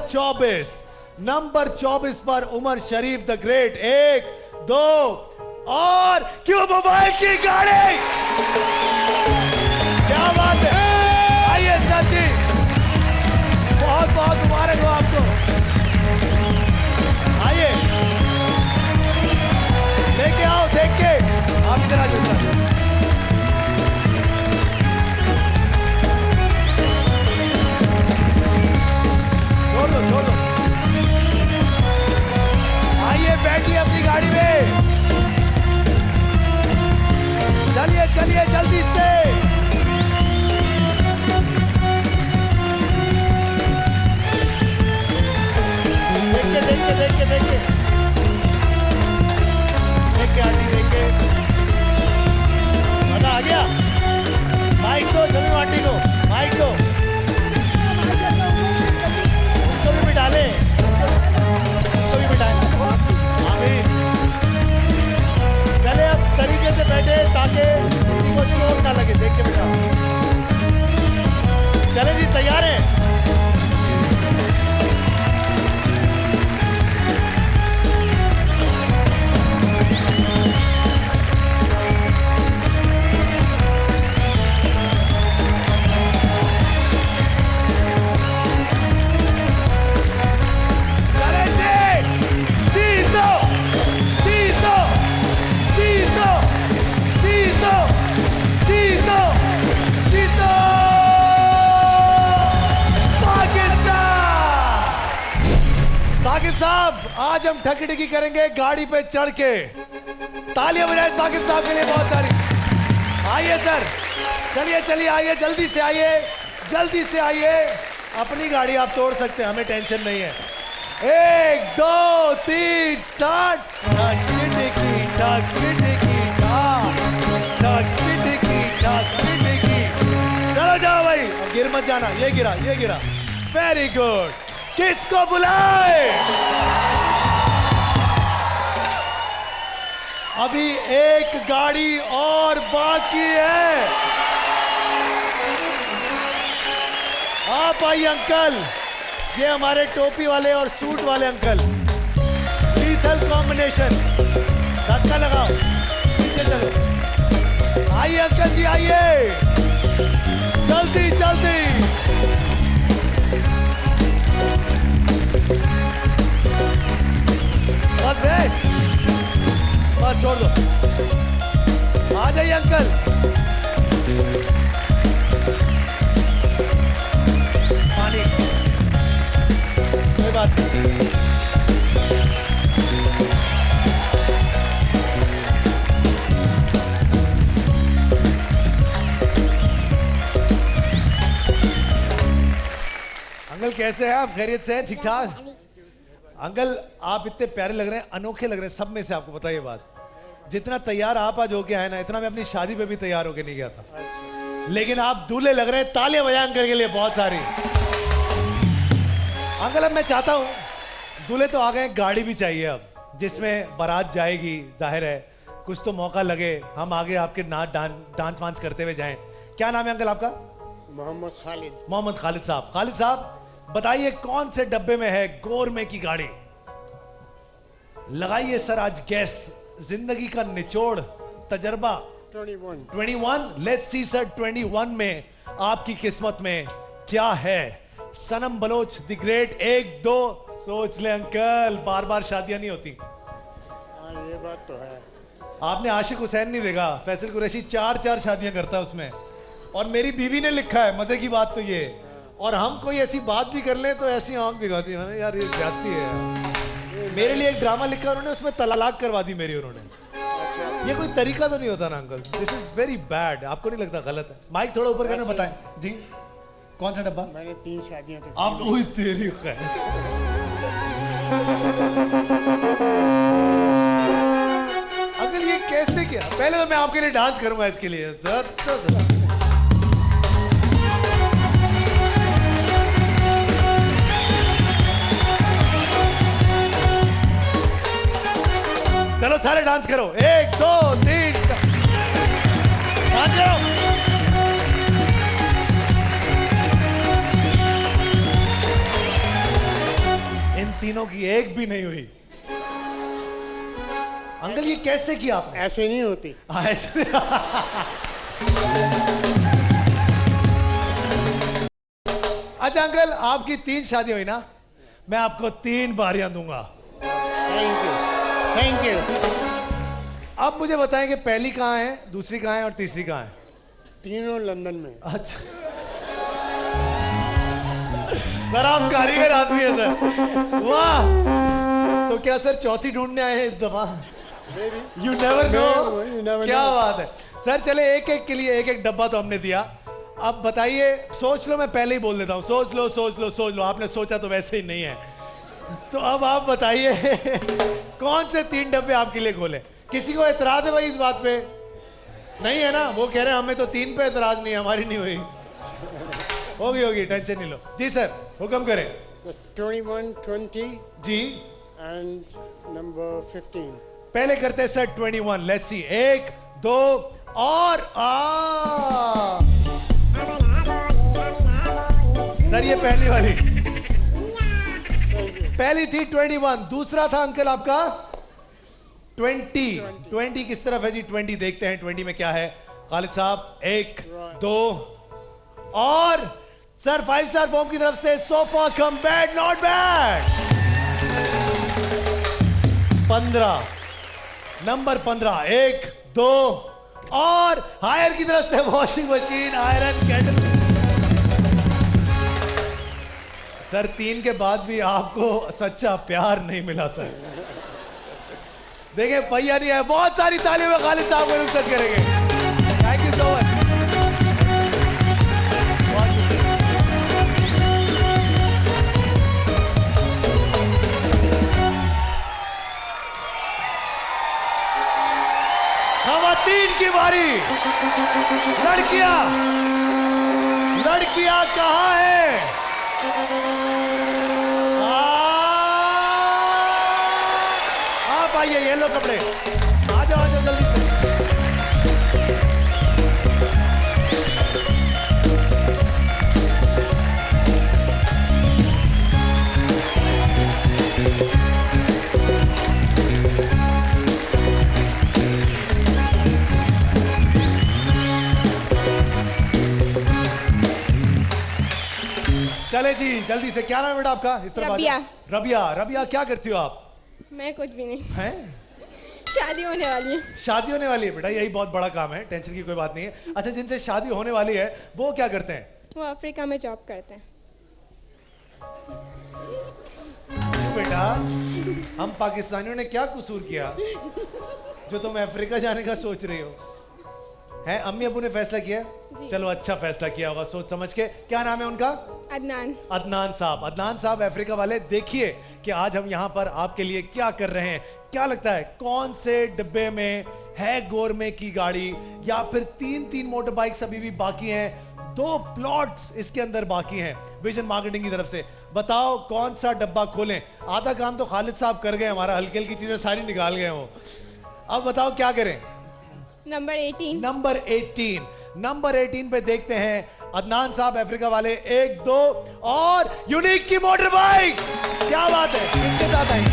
24. नंबर 24 पर उमर शरीफ द ग्रेट। 1 2 और क्यों मोबाइल की गाड़ी। क्या बात है। आइए चाची, बहुत बहुत मुबारक हो आपको। आइए लेके आओ, देख के आप इधर आ जाइए। छोड़ दो। आइए बैठिए अपनी गाड़ी में। चलिए जल्दी से। देखिए आंटी, देखिए मजा आ गया। माइक दो शमीम आंटी को, माइक दो। उसको भी बिठाले, चले अब तरीके से बैठे ताकि किसी को चोट ना लगे। देख के बेटा, चले जी, तैयार है? साकिब साहब, आज हम ठगी ठगी करेंगे गाड़ी पे चढ़ के। तालियां बजाएं साकिब साहब के लिए बहुत सारी। आइए सर, चलिए आइए, जल्दी से आइए। अपनी गाड़ी आप तोड़ सकते हैं, हमें टेंशन नहीं है। 1 2 3 स्टार्ट। चलो जाओ भाई, अब गिर मत जाना। ये गिरा। Very good. किसको बुलाए? अभी एक गाड़ी और बाकी है। आप आइए अंकल, ये हमारे टोपी वाले और सूट वाले अंकल। Lethal combination. धक्का लगाओ, पीछे चलो। आइए अंकल जी, आइए जल्दी। बस छोड़ दो। ताली अंकल। पानी, कोई बात नहीं। अंकल कैसे हैं आप? खैरियत से हैं? ठीक ठाक? अंकल आप इतने प्यारे लग रहे हैं, अनोखे लग रहे हैं, सब में से आपको पता ये बात। जितना तैयार आप आज होके आए ना, इतना मैं अपनी शादी पे भी तैयार होके नहीं गया था। लेकिन आप दूल्हे लग रहे हैं। तालियां बजाएं अंकल के लिए बहुत सारी। अंकल अब मैं चाहता हूं, दूल्हे तो आ गए, गाड़ी भी चाहिए अब जिसमें बारात जाएगी। जाहिर है कुछ तो मौका लगे, हम आगे आपके डांस वांस करते हुए जाएं। क्या नाम है अंकल आपका? मोहम्मद खालिद। मोहम्मद खालिद साहब। खालिद साहब बताइए कौन से डब्बे में है गोरमे की गाड़ी? लगाइए सर आज गैस। जिंदगी का निचोड़ तजर्बा 21। लेट्स सी सर 21 में आपकी किस्मत में क्या है? सनम बलोच द ग्रेट। 1 2 सोच ले अंकल, बार बार शादियां नहीं होती। ये बात तो है। आपने आशिक हुसैन नहीं देखा? फैसल कुरैशी 4 शादियां करता है उसमें। और मेरी बीवी ने लिखा है, मजे की बात तो ये, और हम कोई ऐसी बात भी कर लें तो ऐसी आंख दिखाती है यार, ये जाती है। मेरे लिए एक ड्रामा लिखा उन्होंने, उसमें तलाक करवा दी मेरी उन्होंने। ये कोई तरीका तो नहीं होता ना uncle? This is very bad. आपको नहीं लगता गलत है? माइक थोड़ा ऊपर करके बताएं जी। कौन सा डब्बा? मैंने 3 शादियां तो आप वही तेरी खैर। अंकल ये कैसे किया? पहले तो मैं आपके लिए डांस करूंगा इसके लिए। चलो सारे डांस करो। 1 2 3 डांस करो। इन तीनों की एक भी नहीं हुई। अंकल ये कैसे किया आपने? ऐसे नहीं होती। ऐसे। अच्छा अंकल आपकी 3 शादी हुई ना, मैं आपको 3 बारियां दूंगा। Thank you, thank you. अब मुझे बताएं कि पहली कहाँ है, दूसरी कहाँ है और तीसरी कहाँ है? तीनों लंदन में। अच्छा सर आप कारीगर आदमी है सर, वाह। तो क्या सर चौथी ढूंढने आए हैं इस दफा? You never know. क्या बात है सर। चले एक एक के लिए एक एक डब्बा तो हमने दिया। अब बताइए, सोच लो, मैं पहले ही बोल देता हूँ, सोच लो सोच लो सोच लो। आपने सोचा तो वैसे ही नहीं है। तो अब आप बताइए कौन से 3 डब्बे आपके लिए खोले? किसी को एतराज है भाई इस बात पे? नहीं है ना? वो कह रहे हैं हमें तो 3 पे एतराज नहीं है, हमारी नहीं हुई। होगी होगी, टेंशन नहीं लो। जी सर हुक्म करें। 21 20 जी एंड नंबर 15। पहले करते हैं सर 21। Let's see. 1 2 और सर ये पहली वाली, पहली थी 21। दूसरा था अंकल आपका 20। 20 किस तरफ है जी? 20 देखते हैं 20 में क्या है। खालिद साहब 1 2 और सर 5 स्टार फॉर्म की तरफ से sofa cum bed, not bad. 15 number 15। 1 2 और हायर की तरफ से washing machine, iron kettle. Sir 3 के बाद भी आपको सच्चा प्यार नहीं मिला सर। देखिए पहिया नहीं है। बहुत सारी तालियों में खालिद साहब को रुखसत करेंगे। Thank you so much. खवातीन की बारी। लड़कियां लड़कियां कहां हैं? आप आइए, येलो कपड़े आ जाओ जल्दी से। चले जी जल्दी से। क्या नाम है बेटा आपका? इस तरफ रबिया। रबिया। रबिया क्या करती हो आप? मैं कुछ भी नहीं। हैं? शादी होने वाली है। शादी होने वाली है बेटा, यही बहुत बड़ा काम है, टेंशन की कोई बात नहीं है। अच्छा, जिनसे शादी होने वाली है वो क्या करते हैं? वो अफ्रीका में जॉब करते हैं। क्यों बेटा, हम पाकिस्तानियों ने क्या कसूर किया जो तुम अफ्रीका जाने का सोच रही हो? है अम्मी अबू ने फैसला किया? चलो अच्छा फैसला किया होगा सोच समझ के। क्या नाम है उनका? अदनान। अदनान साहब। अदनान साहब अफ्रीका वाले, देखिए कि आज हम यहाँ पर आपके लिए क्या कर रहे हैं। क्या लगता है कौन से डिब्बे में है गोरमे की गाड़ी, या फिर 3 मोटर बाइक्स अभी भी बाकी हैं, 2 प्लॉट्स इसके अंदर बाकी हैं विजन मार्केटिंग की तरफ से। बताओ कौन सा डब्बा खोलें? आधा काम तो खालिद साहब कर गए, हमारा हल्की हल्की चीजें सारी निकाल गए वो। अब बताओ क्या करें? नंबर 18। नंबर 18। नंबर 18 पे देखते हैं अदनान साहब अफ्रीका वाले 1 2 और यूनिक की मोटर बाइक। क्या बात है, किसके साथ आई?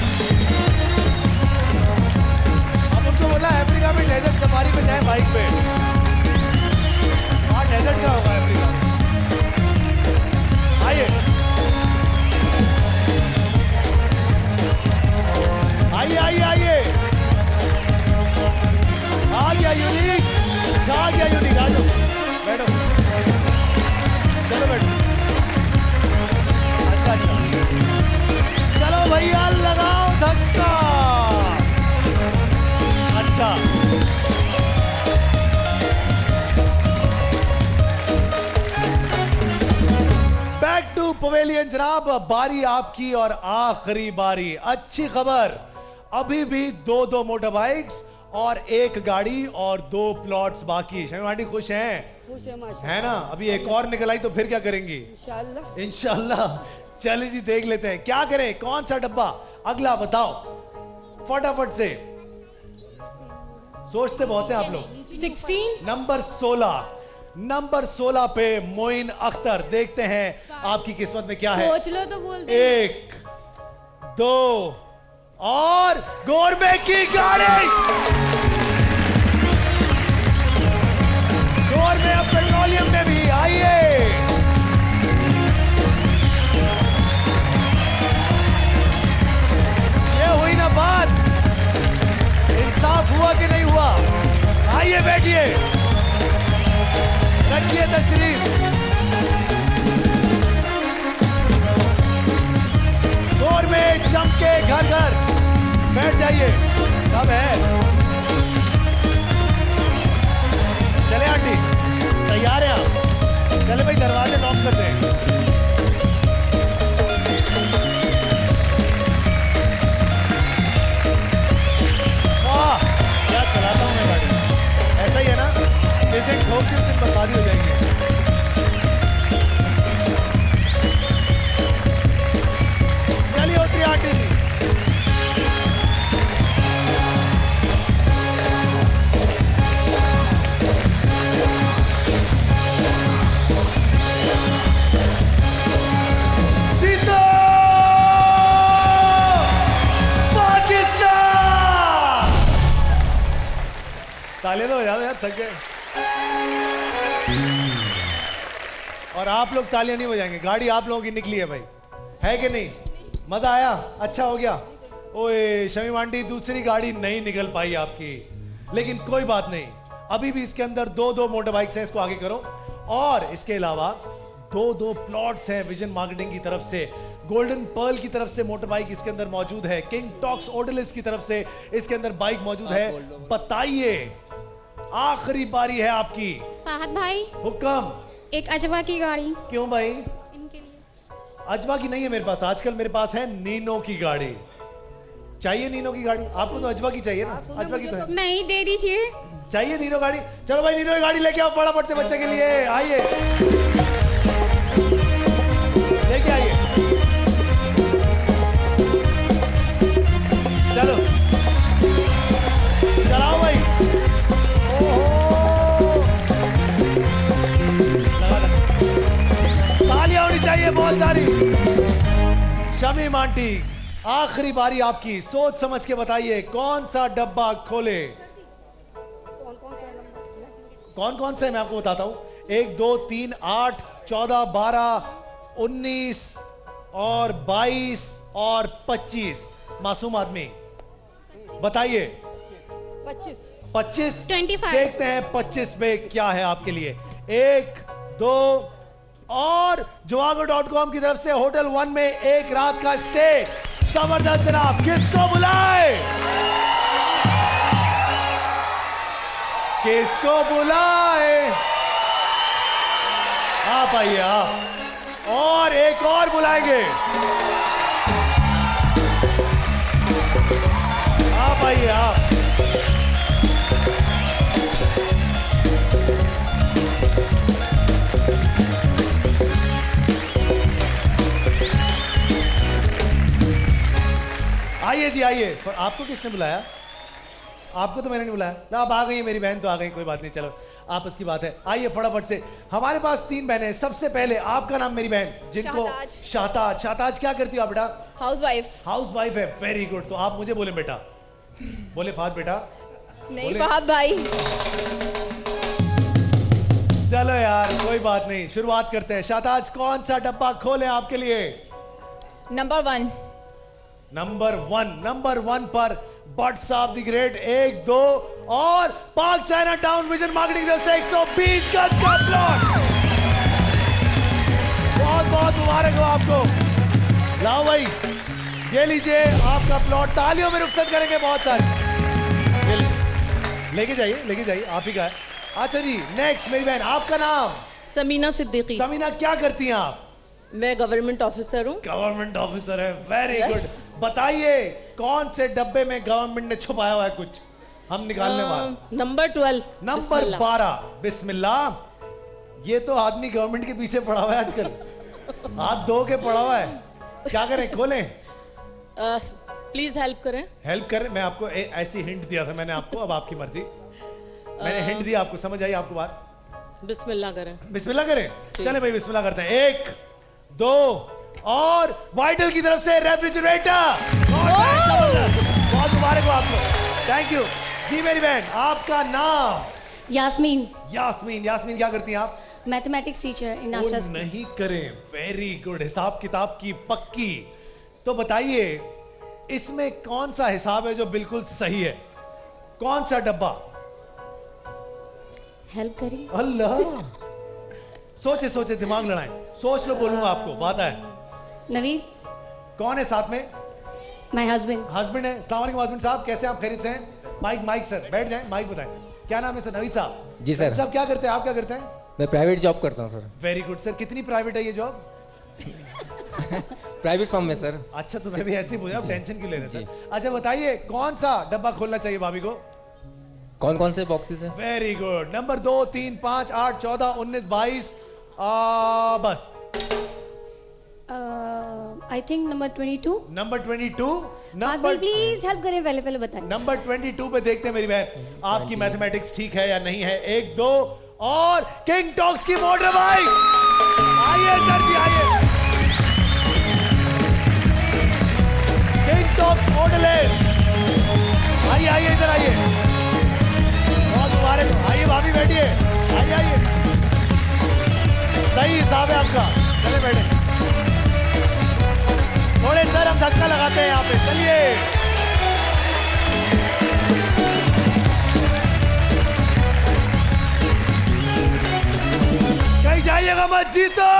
अब उसको बोला अफ्रीका में डेजर्ट सफारी पे जाए बाइक पे। हाँ, डेजर्ट का होगा अफ्रीका। आइए आइए आइए आइए, आ गया यूनिक, आ गया यूनिक। आ जाओ, बैठो, चलो बैठो। अच्छा अच्छा, चलो भैया लगाओ धक्का। अच्छा, बैक टू पवेलियन जनाब, बारी आपकी और आखिरी बारी। अच्छी खबर, अभी भी 2 मोटर बाइक्स और 1 गाड़ी और 2 प्लॉट्स बाकी। शमी आंटी खुश हैं? खुश है ना? अभी एक और निकल आई तो फिर क्या करेंगी? इंशाल्लाह। इंशाल्लाह। चलिए जी, देख लेते हैं क्या करें, कौन सा डब्बा अगला बताओ फटाफट से। सोचते बहुत है आप लोग। 16 नंबर 16। नंबर 16 पे मोइन अख्तर। देखते हैं आपकी किस्मत में क्या है। सोच लो तो बोल दे। 1 2 और गोरमे की गाड़ी। गोरमे अब पेट्रोलियम में भी। आइए, ये हुई ना बात, इंसाफ हुआ कि नहीं हुआ? आइए बैठिए, रखिए तशरीफ। गोरमे चमके घर घर, बैठ जाइए। सब है, चले आंटी, तैयार हैं आप? चले भाई, दरवाजे लॉक करते हैं। वाह, क्या चलाता हूँ मैं गाड़ी। ऐसा ही है ना, जैसे ठोक के उस दिन बर्बादी हो जाएगी। चलिए उतरी आंटी जी। तालियां तो हो जाओ यार, थक गए। और आप लोग तालियां नहीं बजाएंगे, गाड़ी आप लोगों की निकली है भाई, है कि नहीं? मजा आया? अच्छा हो गया। ओए शमीम आंटी, दूसरी गाड़ी नहीं निकल पाई आपकी, लेकिन कोई बात नहीं, अभी भी इसके अंदर 2 मोटर बाइक्स हैं, इसको आगे करो। और इसके अलावा 2 प्लॉट्स हैं विजन मार्केटिंग की तरफ से। गोल्डन पर्ल की तरफ से मोटर बाइक इसके अंदर मौजूद है। किंग टॉक्स ओडलिस की तरफ से इसके अंदर बाइक मौजूद है। बताइए, आखिरी बारी है आपकी। फाहद भाई, हुक्म। एक अजवा की गाड़ी क्यों भाई? इनके लिए। अजवा की नहीं है मेरे पास, आजकल मेरे पास है नीनो की गाड़ी। चाहिए नीनो की गाड़ी? आपको तो अजवा की चाहिए ना? अजवा की तो है। नहीं, दे दीजिए। चाहिए नीनो गाड़ी? चलो भाई, नीनो की गाड़ी लेके आओ फटाफट से बच्चे के लिए। आइए, लेके आइए। चलो चलाओ भाई। तालियां होनी चाहिए बहुत सारी। शमीम आंटी, आखिरी बारी आपकी, सोच समझ के बताइए कौन सा डब्बा खोले। कौन कौन से मैं आपको बताता हूं। 1 2 3 8 14 12 19 और 22 और 25। मासूम आदमी बताइए 25 25 देखते हैं 25 पे क्या है आपके लिए। 1 2 और Zomago.com की तरफ से होटल 1 में एक रात का स्टे। जबरदस्त जनाब, किसको बुलाए, किसको बुलाए? आप आइए आप, और एक और बुलाएंगे। आप आइए आप। आइए जी आइए। पर आपको किसने बुलाया? आपको तो मैंने नहीं बुलाया ना। आप आ गई, मेरी बहन तो आ गई, कोई बात नहीं, चलो आपस की बात है। आइए फटाफट से, हमारे पास 3 बहनें। सबसे पहले आपका नाम मेरी बहन, जिनको शाहताज। शाहताज क्या करती हो आप बेटा? हाउसवाइफ। हाउसवाइफ है, वेरी गुड। तो आप मुझे बोले बेटा, बोले फहद बेटा? नहीं फहद भाई। चलो यार कोई बात नहीं, शुरुआत करते हैं। शाहताज कौन सा डब्बा खोले आपके लिए? नंबर 1। नंबर 1 पर बट्स ऑफ द ग्रेट 1 2 और park China town vision marketing की तरफ से 120 गज का प्लॉट। बहुत बहुत मुबारक हो आपको। लाओ भाई, ये लीजिए आपका प्लॉट। तालियों में रुखसत करेंगे बहुत सारे। लेके जाइए, आप ही का है। अच्छा जी, नेक्स्ट मेरी बहन, आपका नाम? समीना सिद्दीकी। समीना, क्या करती हैं आप? मैं गवर्नमेंट ऑफिसर हूँ। गवर्नमेंट ऑफिसर है, वेरी गुड। बताइए कौन से डब्बे में गवर्नमेंट ने छुपाया हुआ है कुछ, हम निकालने वाले। नंबर 12। नंबर 12। बिस्मिल्लाह। ये तो आदमी गवर्नमेंट के पीछे पड़ा हुआ है आजकल, हाथ धो के पड़ा हुआ है। क्या करें, खोलें? प्लीज हेल्प करें। हेल्प करें? मैं आपको ऐसी हिंट दिया था मैंने आपको, अब आपकी मर्जी। मैंने हिंट दिया आपको, समझ आई आपको बात? बिस्मिल्लाह करें। बिस्मिल्लाह करें। चले भाई बिस्मिल्लाह करते हैं। 1 2 और वाइटल की तरफ से रेफ्रिजरेटर। बहुत मुबारक हो आपको, थैंक यू जी। मेरी बहन, आपका नाम? यास्मीन। यास्मीन क्या करती हैं आप? मैथमेटिक्स टीचर इन वो नहीं करें, वेरी गुड, हिसाब किताब की पक्की। तो बताइए इसमें कौन सा हिसाब है जो बिल्कुल सही है? कौन सा डब्बा? हेल्प करिए। अल्लाह, सोचे दिमाग लड़ाएं, सोच लो, बोलूंगा आपको, बात है। नवीद। कौन है साथ में? My husband. हस्बैंड है। अस्सलाम वालेकुम हस्बैंड साहब, कैसे आप? खैरियत से हैं? माइक सर, बैठ जाएं, माइक बताएं। क्या नाम है सर? नवीद साहब। जी सर। साहब क्या करते हैं आप? क्या करते हैं? मैं प्राइवेट जॉब करता हूँ सर। Very good sir. कितनी प्राइवेट है ये जॉब? प्राइवेट फर्म में सर। अच्छा, तो मैं भी ऐसे ही बोला, आप टेंशन क्यों ले रहे हैं? अच्छा बताइए कौन सा डब्बा खोलना चाहिए भाभी को? कौन से बॉक्सेस हैं? Very good. नंबर 2 3 5 8 14 19 22 बस। I think number 22। Number 22। Number please help करें, पहले बताएं। नंबर 22 पे देखते हैं मेरी बहन आपकी मैथमेटिक्स ठीक है या नहीं है। 1 2 और किंग टॉक्स की मोटर बाइक। आइए सर जी, आइए। किंग टॉक्स मॉडलेस, आइए इधर आइए। बहुत मुबारक हो। आइए भाभी बैठिए, आइए। सही हिसाब है आपका, चले बैठे। थोड़े सर हम धक्का लगाते हैं यहाँ पे, चलिए। कहीं जाइएगा मत, जीतो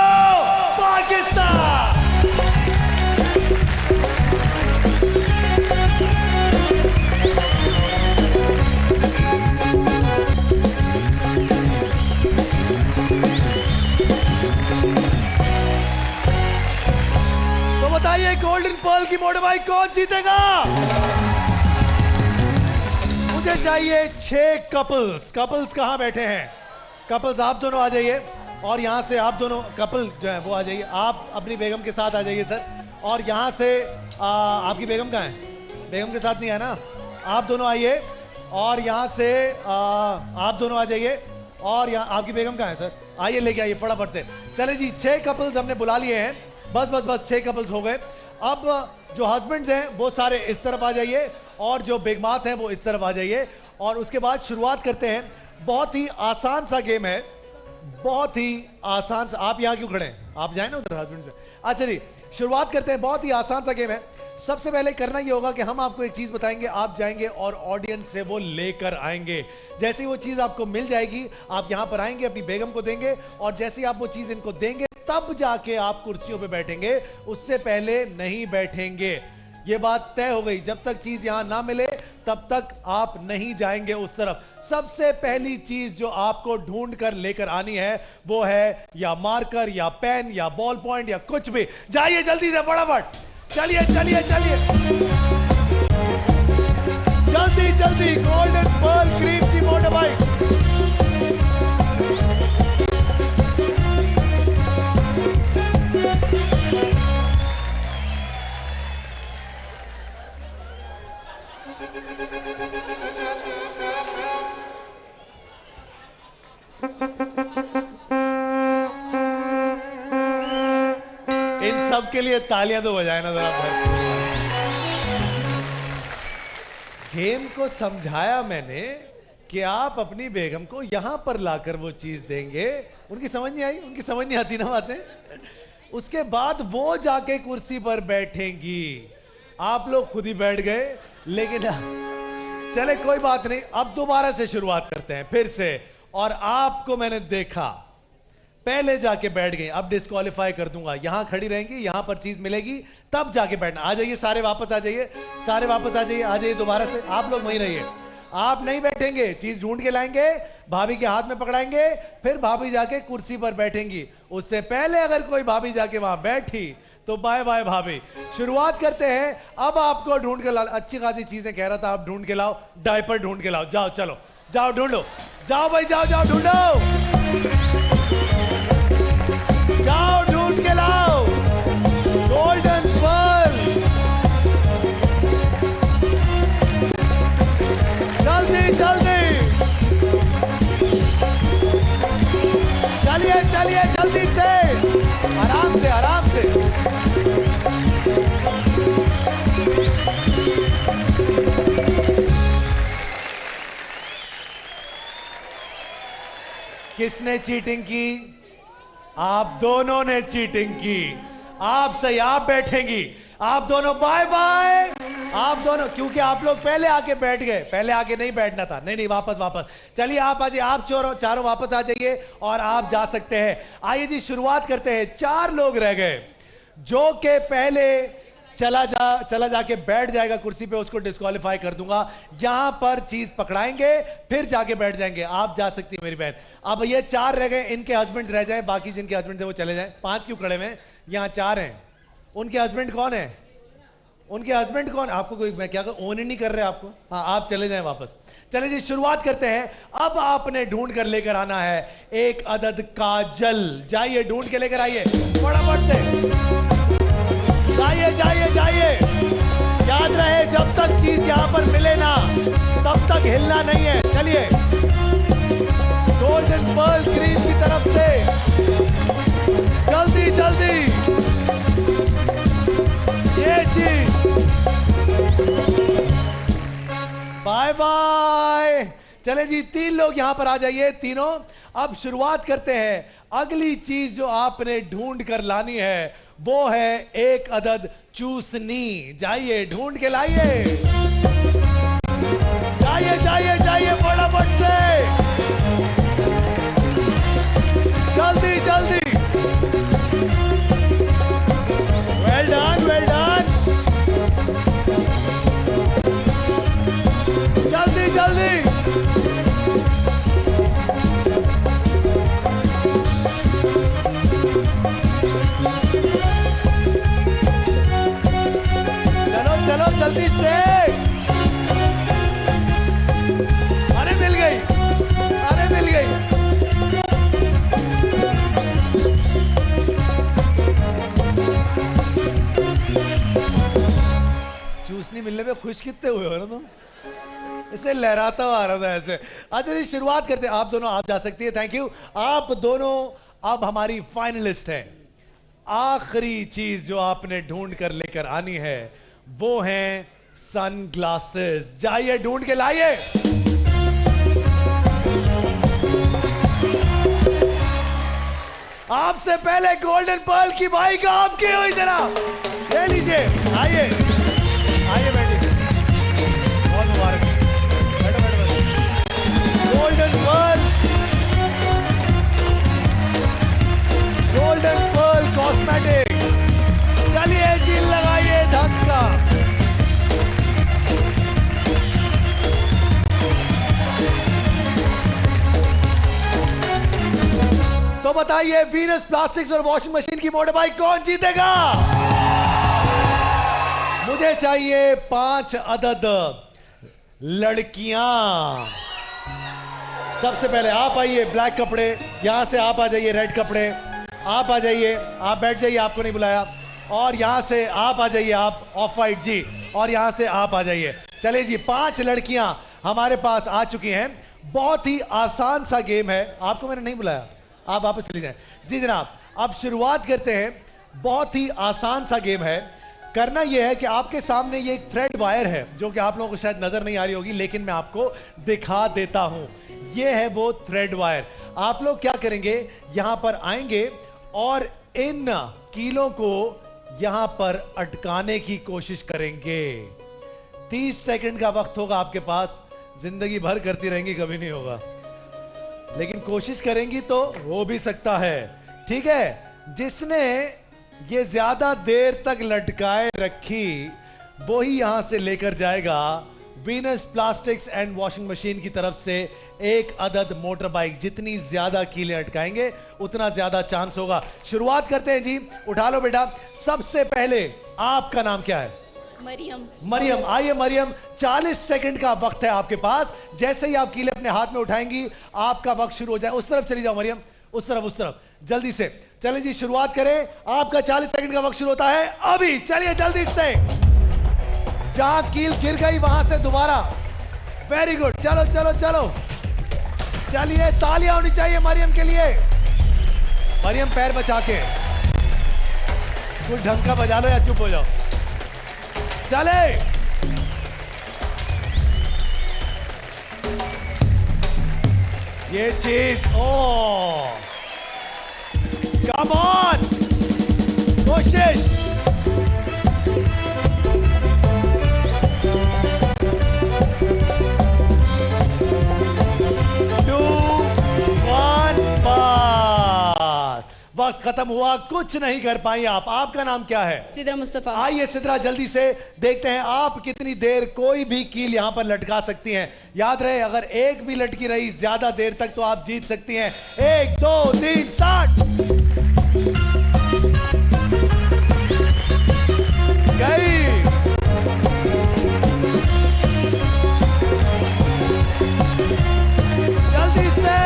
पाकिस्तान। तो बताइए गोल्डन पर्ल की मोटर बाइक कौन जीतेगा? मुझे चाहिए 6 कपल्स। कपल्स कहां बैठे हैं? कपल्स आप दोनों आ जाइए, और यहां से आप दोनों कपल जो है वो आ जाइए। आप अपनी बेगम के साथ आ जाइए सर। और यहां से आपकी बेगम कहां है? बेगम के साथ नहीं है ना? आप दोनों आइए, और यहां से आप दोनों आ जाइए। और यहाँ आपकी बेगम कहां है सर? आइए, लेके आइए फटाफट से। चले जी, 6 कपल्स हमने बुला लिए हैं। बस 6 कपल्स हो गए। अब जो हस्बैंड्स हैं वो सारे इस तरफ आ जाइए, और जो बेगमात हैं वो इस तरफ आ जाइए। और उसके बाद शुरुआत करते हैं। बहुत ही आसान सा गेम है, बहुत ही आसान सा। आप यहाँ क्यों खड़े हैं? आप जाए ना उधर हस्बैंड से। अच्छा जी, शुरुआत करते हैं। बहुत ही आसान सा गेम है। सबसे पहले करना ये होगा कि हम आपको एक चीज बताएंगे, आप जाएंगे और ऑडियंस से वो लेकर आएंगे। जैसे ही वो चीज आपको मिल जाएगी, आप यहां पर आएंगे, अपनी बेगम को देंगे, और जैसे ही आप वो चीज इनको देंगे तब जाके आप कुर्सियों पे बैठेंगे, उससे पहले नहीं बैठेंगे। ये बात तय हो गई। जब तक चीज यहां ना मिले तब तक आप नहीं जाएंगे उस तरफ। सबसे पहली चीज जो आपको ढूंढ कर लेकर आनी है वो है या मार्कर या पेन या बॉल पॉइंट या कुछ भी। जाइए जल्दी से, फटाफट चलिए चलिए चलिए, जल्दी जल्दी। गोल्डन पर्ल क्रीम की मोटर बाइक, इन सब के लिए तालियां तो बजाए ना जरा भाई। गेम को समझाया मैंने कि आप अपनी बेगम को यहां पर लाकर वो चीज देंगे। उनकी समझ नहीं आई, उनकी समझ नहीं आती ना बातें। उसके बाद वो जाके कुर्सी पर बैठेंगी। आप लोग खुद ही बैठ गए, लेकिन चले कोई बात नहीं। अब दोबारा से शुरुआत करते हैं फिर से। और आपको मैंने देखा पहले जाके बैठ गए, अब डिस्क्वालीफाई कर दूंगा। यहां खड़ी रहेंगी, यहां पर चीज मिलेगी तब जाके बैठना। आ जाइए सारे, वापस आ जाइए, सारे वापस आ जाइए, आ जाइए दोबारा से। आप लोग वहीं रहिए, आप नहीं बैठेंगे, चीज ढूंढ के लाएंगे, भाभी के हाथ में पकड़ाएंगे, फिर भाभी जाके कुर्सी पर बैठेंगी। उससे पहले अगर कोई भाभी जाके वहां बैठी तो बाय बाय भाभी। शुरुआत करते हैं। अब आपको ढूंढ के ला, अच्छी खासी चीजें कह रहा था, आप ढूंढ के लाओ। डायपर ढूंढ के लाओ, जाओ चलो, जाओ ढूंढो, जाओ भाई, जाओ जाओ ढूंढो, जाओ ढूंढ के लाओ। गोल्डन पर्ल, जल्दी जल्दी, चलिए चलिए जल्दी से, आराम से आराम से। किसने चीटिंग की? आप दोनों ने चीटिंग की। आप सही, आप बैठेंगी, आप दोनों बाय बाय। आप दोनों, क्योंकि आप लोग पहले आके बैठ गए, पहले आके नहीं बैठना था। नहीं नहीं, वापस वापस चलिए, आप आ जाइए, आप चारों वापस आ जाइए और आप जा सकते हैं। आइए जी, शुरुआत करते हैं। 4 लोग रह गए। जो के पहले चला जाके बैठ जाएगा कुर्सी पे, उसको डिस्क्वालीफाई कर दूंगा। यहां पर चीज पकड़ाएंगे, फिर जाके बैठ जाएंगे। आप जा सकती है मेरी बहन। अब ये 4 रह गए, इनके हस्बैंड रह जाए, बाकी जिनके हस्बैंड थे वो चले जाएं। 5 क्यों खड़े में? यहां 4 हैं। उनके हस्बैंड कौन है? उनके हस्बैंड कौन? आपको कोई, मैं क्या ओन ही नहीं कर रहे आपको। हाँ, आप चले जाएं वापस। चले जी, शुरुआत करते हैं। अब आपने ढूंढ कर लेकर आना है एक अदद काजल। जाइए ढूंढ के लेकर आइए फटाफट से, जाइए जाइए जाइए। याद रहे, जब तक चीज यहां पर मिले ना तब तक हिलना नहीं है। चलिए, गोल्डन पर्ल क्रीम की तरफ से जल्दी जल्दी ये चीज। Bye bye. चले जी, 3 लोग यहां पर आ जाइए, तीनों। अब शुरुआत करते हैं। अगली चीज जो आपने ढूंढ कर लानी है वो है एक अदद चूसनी। जाइए ढूंढ के लाइए, जाइए जाइए जाइए फटाफट से, जल्दी जल्दी। वेल डन, वेल डन, जल्दी जल्दी। चलो जल्दी से। अरे मिल गई, अरे मिल गई। चूसनी मिलने पे खुश कितने हुए हो ना तुम? इसे लहराता हुआ आ रहा था ऐसे। अच्छा जी, शुरुआत करते हैं। आप दोनों, आप जा सकती है। Thank you. आप दोनों अब हमारी फाइनलिस्ट हैं। आखिरी चीज जो आपने ढूंढ कर लेकर आनी है वो हैं सनग्लासेस। जाइए ढूंढ के लाइए। आपसे पहले गोल्डन पर्ल की बाइक आपकी हुई, जरा ले लीजिए, आइए। Golden pearl cosmetics. चलिए जी लगाइए धक्का। तो बताइए वीनस प्लास्टिक्स और वॉशिंग मशीन की मोटर बाइक कौन जीतेगा? मुझे चाहिए 5 अदद लड़कियां। सबसे पहले आप आइए, ब्लैक कपड़े, यहां से आप आ जाइए, रेड कपड़े, आप आ जाइए, आप बैठ जाइए, आपको नहीं बुलाया। और यहां से आप आ जाइए, आप ऑफ वाइट जी, और यहां से आप आ जाइए। चलिए जी, 5 लड़कियां हमारे पास आ चुकी हैं। बहुत ही आसान सा गेम है, आपको मैंने नहीं बुलाया, आप वापस चले जाएं। जी जनाब, अब शुरुआत करते हैं। बहुत ही आसान सा गेम है। करना यह है कि आपके सामने ये एक थ्रेड वायर है जो कि आप लोगों को शायद नजर नहीं आ रही होगी, लेकिन मैं आपको दिखा देता हूं। ये है वो थ्रेड वायर। आप लोग क्या करेंगे, यहां पर आएंगे और इन कीलों को यहां पर अटकाने की कोशिश करेंगे। 30 सेकंड का वक्त होगा आपके पास। जिंदगी भर करती रहेंगी, कभी नहीं होगा, लेकिन कोशिश करेंगी तो हो भी सकता है। ठीक है, जिसने ये ज्यादा देर तक लटकाए रखी वो ही यहां से लेकर जाएगा Venus plastics and washing machine की तरफ से एक अदद मोटर बाइक। जितनी ज्यादा कीलें अटकाएंगे उतना ज्यादा चांस होगा। शुरुआत करते हैं जी, उठा लो बेटा। सबसे पहले आपका नाम क्या है? मरियम। मरियम, आइए मरियम, 40 सेकंड का वक्त है आपके पास। जैसे ही आप कीले अपने हाथ में उठाएंगी आपका वक्त शुरू हो जाए। उस तरफ चली जाओ मरियम, उस तरफ, जल्दी से। चलिए जी, शुरुआत करें। आपका 40 सेकंड का वक्त शुरू होता है अभी। चलिए जल्दी से, जहां कील गिर गई वहां से दोबारा। वेरी गुड, चलो चलो चलो। चलिए, तालियां होनी चाहिए मरियम के लिए। मरियम पैर बचा के कुछ ढंग का बजा लो या चुप हो जाओ। चले, ये चीज, ओ कम ऑन, कोशिश। वक्त खत्म हुआ, कुछ नहीं कर पाई आप। आपका नाम क्या है? सिद्रा मुस्तफा। आइए सिद्रा, जल्दी से देखते हैं आप कितनी देर कोई भी कील यहां पर लटका सकती हैं। याद रहे, अगर एक भी लटकी रही ज्यादा देर तक तो आप जीत सकती हैं। 1 2 3 स्टार्ट। गई। जल्दी से।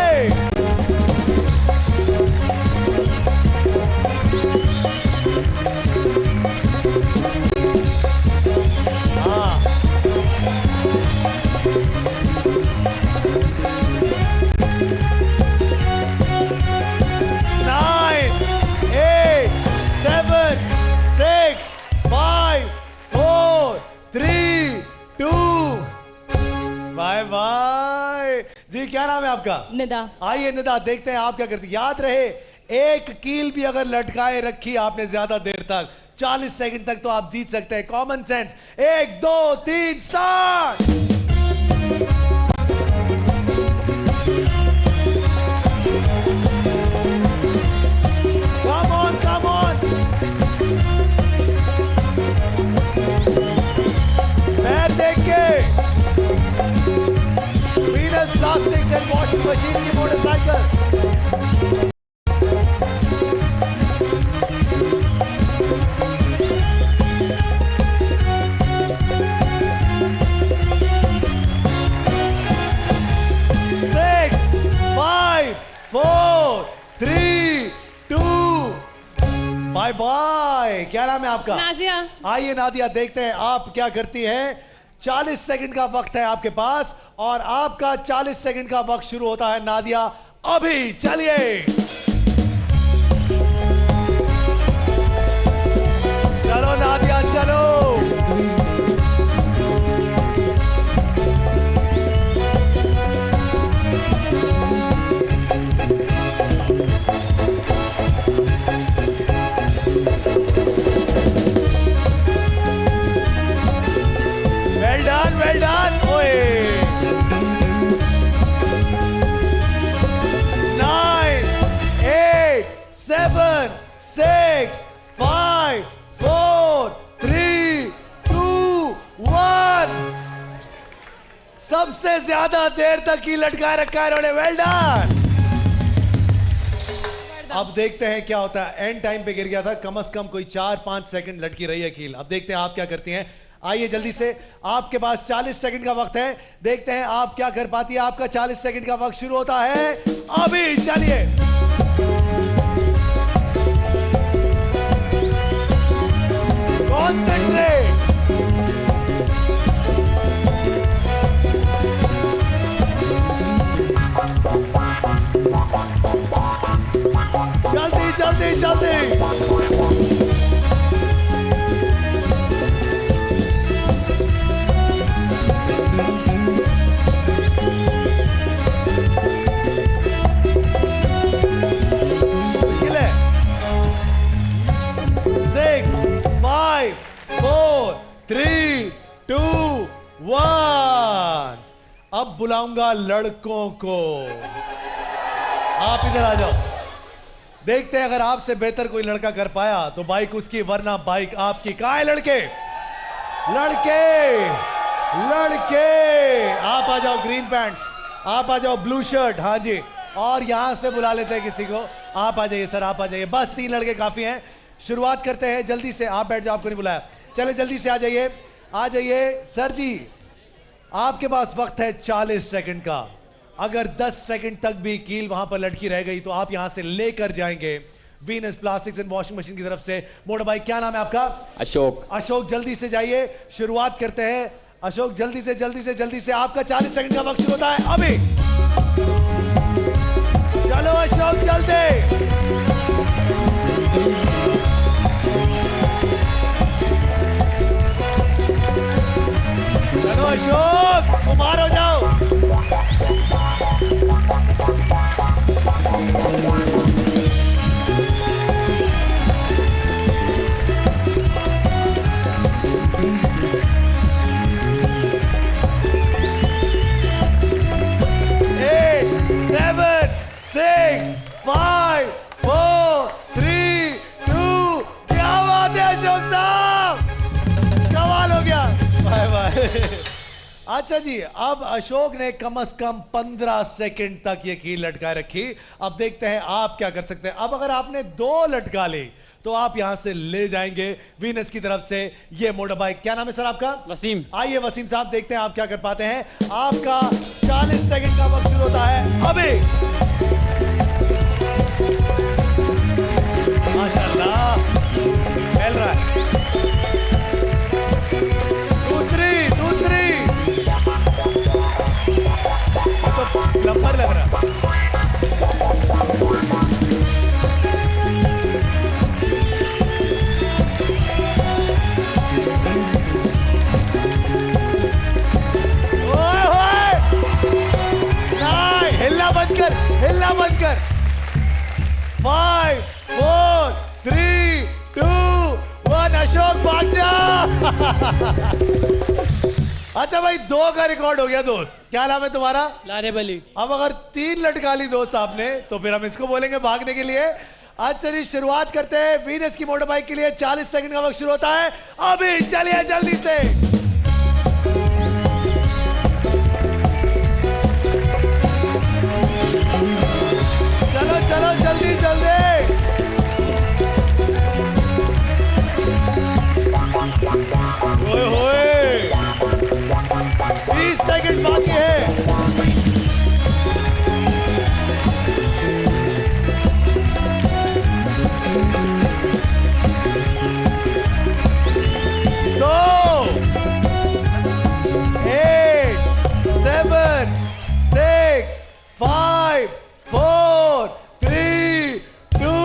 बाय बाय जी। क्या नाम है आपका? निदा। आइए निदा, देखते हैं आप क्या करती। याद रहे, एक कील भी अगर लटकाए रखी आपने ज्यादा देर तक, 40 सेकंड तक, तो आप जीत सकते हैं। Common sense. 1 2 3 start. Come on, come on. पैर देख के। प्लास्टिक्स एंड वॉशिंग मशीन की मोटरसाइकिल। Bye bye. क्या नाम है आपका? नाजिया। आइए नादिया, देखते हैं आप क्या करती हैं। 40 सेकंड का वक्त है आपके पास और आपका 40 सेकंड का वक्त शुरू होता है नादिया अभी। चलिए, चलो नादिया चलो। Well done, well done. ओए सबसे ज्यादा देर तक की लटकाए रखा है इन्होंने, वेल डन। अब देखते हैं क्या होता है, एंड टाइम पे गिर गया था, कम से कम कोई 4-5 सेकंड लटकी रही है कील। अब देखते हैं आप क्या करती हैं। आइए जल्दी से, आपके पास 40 सेकंड का वक्त है, देखते हैं आप क्या कर पाती है। आपका 40 सेकंड का वक्त शुरू होता है अभी, चलिए। कॉन्सेंट्रेट, जल्दी जल्दी जल्दी। मुश्किल है। 6, 5, 4, 3, 2, 1। अब बुलाऊंगा लड़कों को, आप इधर आ जाओ। देखते हैं अगर आपसे बेहतर कोई लड़का कर पाया तो बाइक उसकी, वरना बाइक आपकी। कहां है लड़के? लड़के लड़के आप आ जाओ, ग्रीन पैंट, आप आ जाओ, ब्लू शर्ट, हाँ जी। और यहां से बुला लेते हैं किसी को, आप आ जाइए सर, आप आ जाइए। बस 3 लड़के काफी हैं। शुरुआत करते हैं जल्दी से, आप बैठ जाओ, आपको नहीं बुलाया। चले जल्दी से आ जाइए, आ जाइए। सर जी आपके पास वक्त है 40 सेकंड का। अगर 10 सेकंड तक भी कील वहां पर लटकी रह गई तो आप यहां से लेकर जाएंगे Venus plastics and washing machine की तरफ से मोटर बाइक। क्या नाम है आपका? अशोक। अशोक जल्दी से जाइए, शुरुआत करते हैं। अशोक जल्दी से जल्दी से जल्दी से, आपका 40 सेकंड का वक्त शुरू होता है अभी। चलो अशोक जल्दी। चलो अशोक, कुमार हो जाओ। अच्छा जी, अब अशोक ने कम से कम 15 सेकंड तक ये कील लटकाए रखी। अब देखते हैं आप क्या कर सकते हैं। अब अगर आपने 2 लटका ली तो आप यहां से ले जाएंगे वीनस की तरफ से ये मोटर बाइक। क्या नाम है सर आपका? वसीम। आइए वसीम साहब, देखते हैं आप क्या कर पाते हैं। आपका 40 सेकंड का वक्त शुरू होता है अभी। माशाल्लाह फैल रहा है। दूसरी तो नंबर लग रहा है। हिलना बंद कर। 5, 4, 3, 2, 1। अशोक भाग जा। अच्छा भाई, 2 का रिकॉर्ड हो गया दोस्त। क्या नाम है तुम्हारा? लारेब अली। अब अगर 3 लटका ली दोस्त आपने तो फिर हम इसको बोलेंगे भागने के लिए। अच्छा जी, शुरुआत करते हैं वीनस की मोटर बाइक के लिए। 40 सेकंड का वक्त शुरू होता है अभी। चलिए जल्दी से। चलो चलो जल्दी जल्दी। ओए होए, 30 सेकंड बाकी है। तो 8, 7, 6, 5, 4, 3, 2,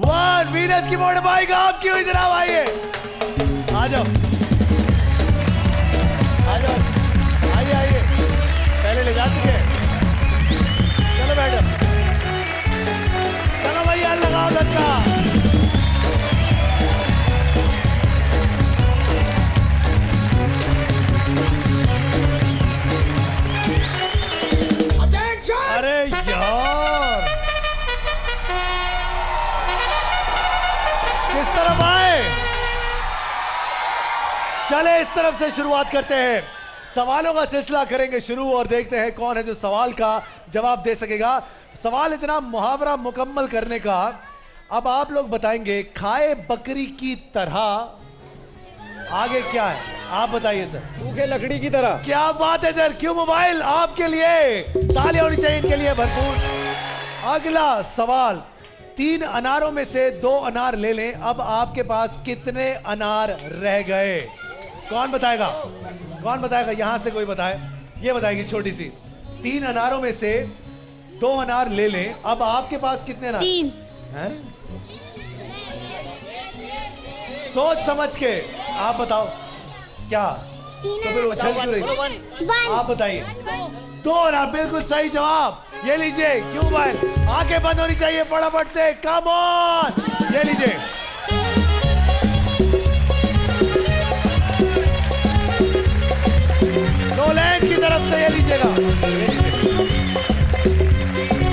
1। वीनस की मोटर बाइक आपकी हुई। जनाब आइए, आ जाओ आ जाओ, आइए आइए, पहले ले जा चुके। चलो मैडम, चलो भैया लगाओ धक्का। अरे यार, किस तरफ आए? चले इस तरफ से शुरुआत करते हैं। सवालों का सिलसिला करेंगे शुरू और देखते हैं कौन है जो सवाल का जवाब दे सकेगा। सवाल है जनाब मुहावरा मुकम्मल करने का। अब आप लोग बताएंगे खाए बकरी की तरह आगे क्या है, आप बताइए सर। सूखे लकड़ी की तरह। क्या बात है सर, क्यों मोबाइल आपके लिए, तालियां होनी चाहिए इनके लिए भरपूर। अगला सवाल, 3 अनारों में से 2 अनार ले लें, अब आपके पास कितने अनार रह गए? कौन बताएगा, कौन बताएगा? यहां से कोई बताए, ये बताएगी छोटी सी। 3 अनारों में से 2 अनार ले लें, अब आपके पास कितने अनार? 3। हैं? सोच समझ के आप बताओ क्या, तो फिर उछल क्यों रही? आप बताइए। 2 अनार, बिल्कुल सही जवाब। ये लीजिए, क्यों भाई, आंखें बंद होनी चाहिए फटाफट से, कम ऑन। ये लीजिए, नोलैंड की तरफ से ये लीजिएगा,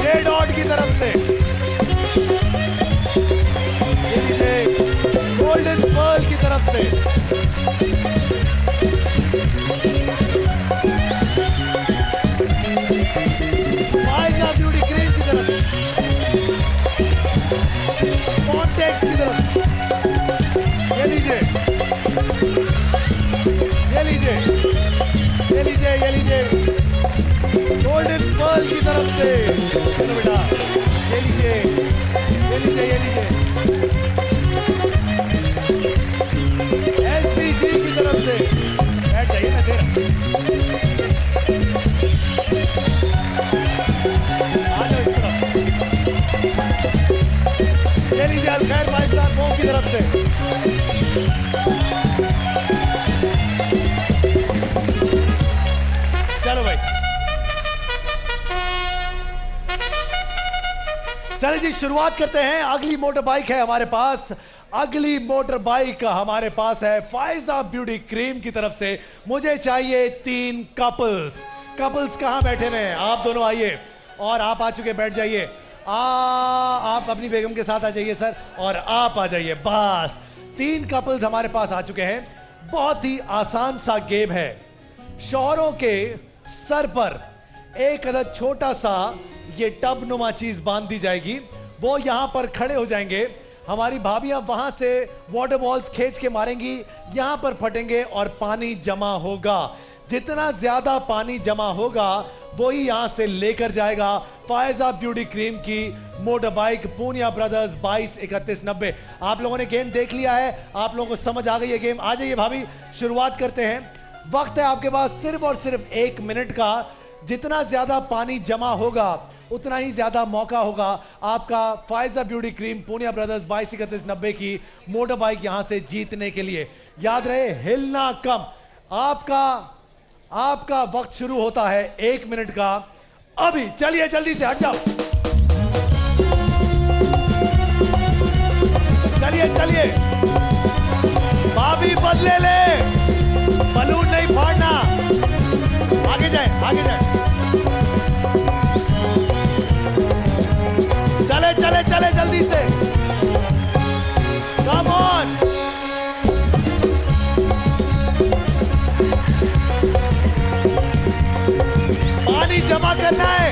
ये डॉट की तरफ से ये लीजिए, गोल्डन पर्ल की तरफ से फाइजा ब्यूटी क्रीम की तरफ से, कॉन्टेक्स की तरफ से ये लीजिए, ये लीजिए, ये लीजिए, ये लीजिए, गोल्डन पर्ल की तरफ से। चलो बेटा, ये लीजिए, ये लीजिए, ये लीजिए, एलपीजी की तरफ से। बैठ जाइए ना, दे रहा। आ जाओ इस तरफ। ये लीजिए, अलखैर 5 स्टार मोम की तरफ से। चलो भाई, चलिए जी शुरुआत करते हैं। अगली मोटर बाइक है हमारे पास, अगली मोटर बाइक हमारे पास है फाइजा ब्यूटी क्रीम की तरफ से। मुझे चाहिए 3 कपल्स। कपल्स कहां बैठे हुए हैं? आप दोनों आइए, और आप आ चुके, बैठ जाइए। आप अपनी बेगम के साथ आ जाइए सर, और आप आ जाइए। बस 3 कपल्स हमारे पास आ चुके हैं। बहुत ही आसान सा गेम है। शौहरों के सर पर एक अदद छोटा सा ये टब नुमा चीज बांध दी जाएगी, वो यहां पर खड़े हो जाएंगे। हमारी भाभियां वहां से वाटर बॉल्स खींच के मारेंगी, यहां पर फटेंगे और पानी जमा होगा। जितना ज्यादा पानी जमा होगा वही यहां से लेकर जाएगा फायजा ब्यूटी क्रीम की मोटर बाइक पूनिया ब्रदर्स 223190। आप लोगों ने गेम देख लिया है, आप लोगों को समझ आ गई है गेम। आ जाइए भाभी, शुरुआत करते हैं। वक्त है आपके पास सिर्फ और सिर्फ 1 मिनट का। जितना ज्यादा पानी जमा होगा उतना ही ज्यादा मौका होगा आपका Faiza beauty cream Punia brothers 223190 की मोटर बाइक यहां से जीतने के लिए। याद रहे, हिलना कम। आपका वक्त शुरू होता है 1 मिनट का अभी। चलिए जल्दी से हट जाओ, चलिए चलिए। भाभी बदले ले, बलून नहीं फाड़ना। आगे जाए, आगे जाए। चले चले चले जल्दी से, कम ऑन। पानी जमा करना है,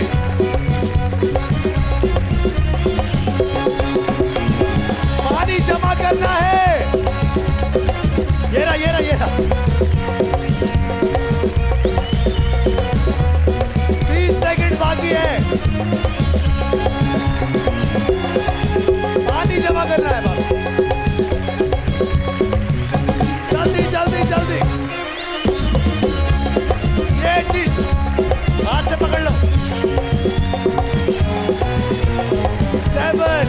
पानी जमा करना है। ये रहा, ये रहा, ये रहा। 30 सेकंड बाकी है, पानी जमा करना है बस। जल्दी जल्दी जल्दी, ये चीज हाथ से पकड़ लो। 7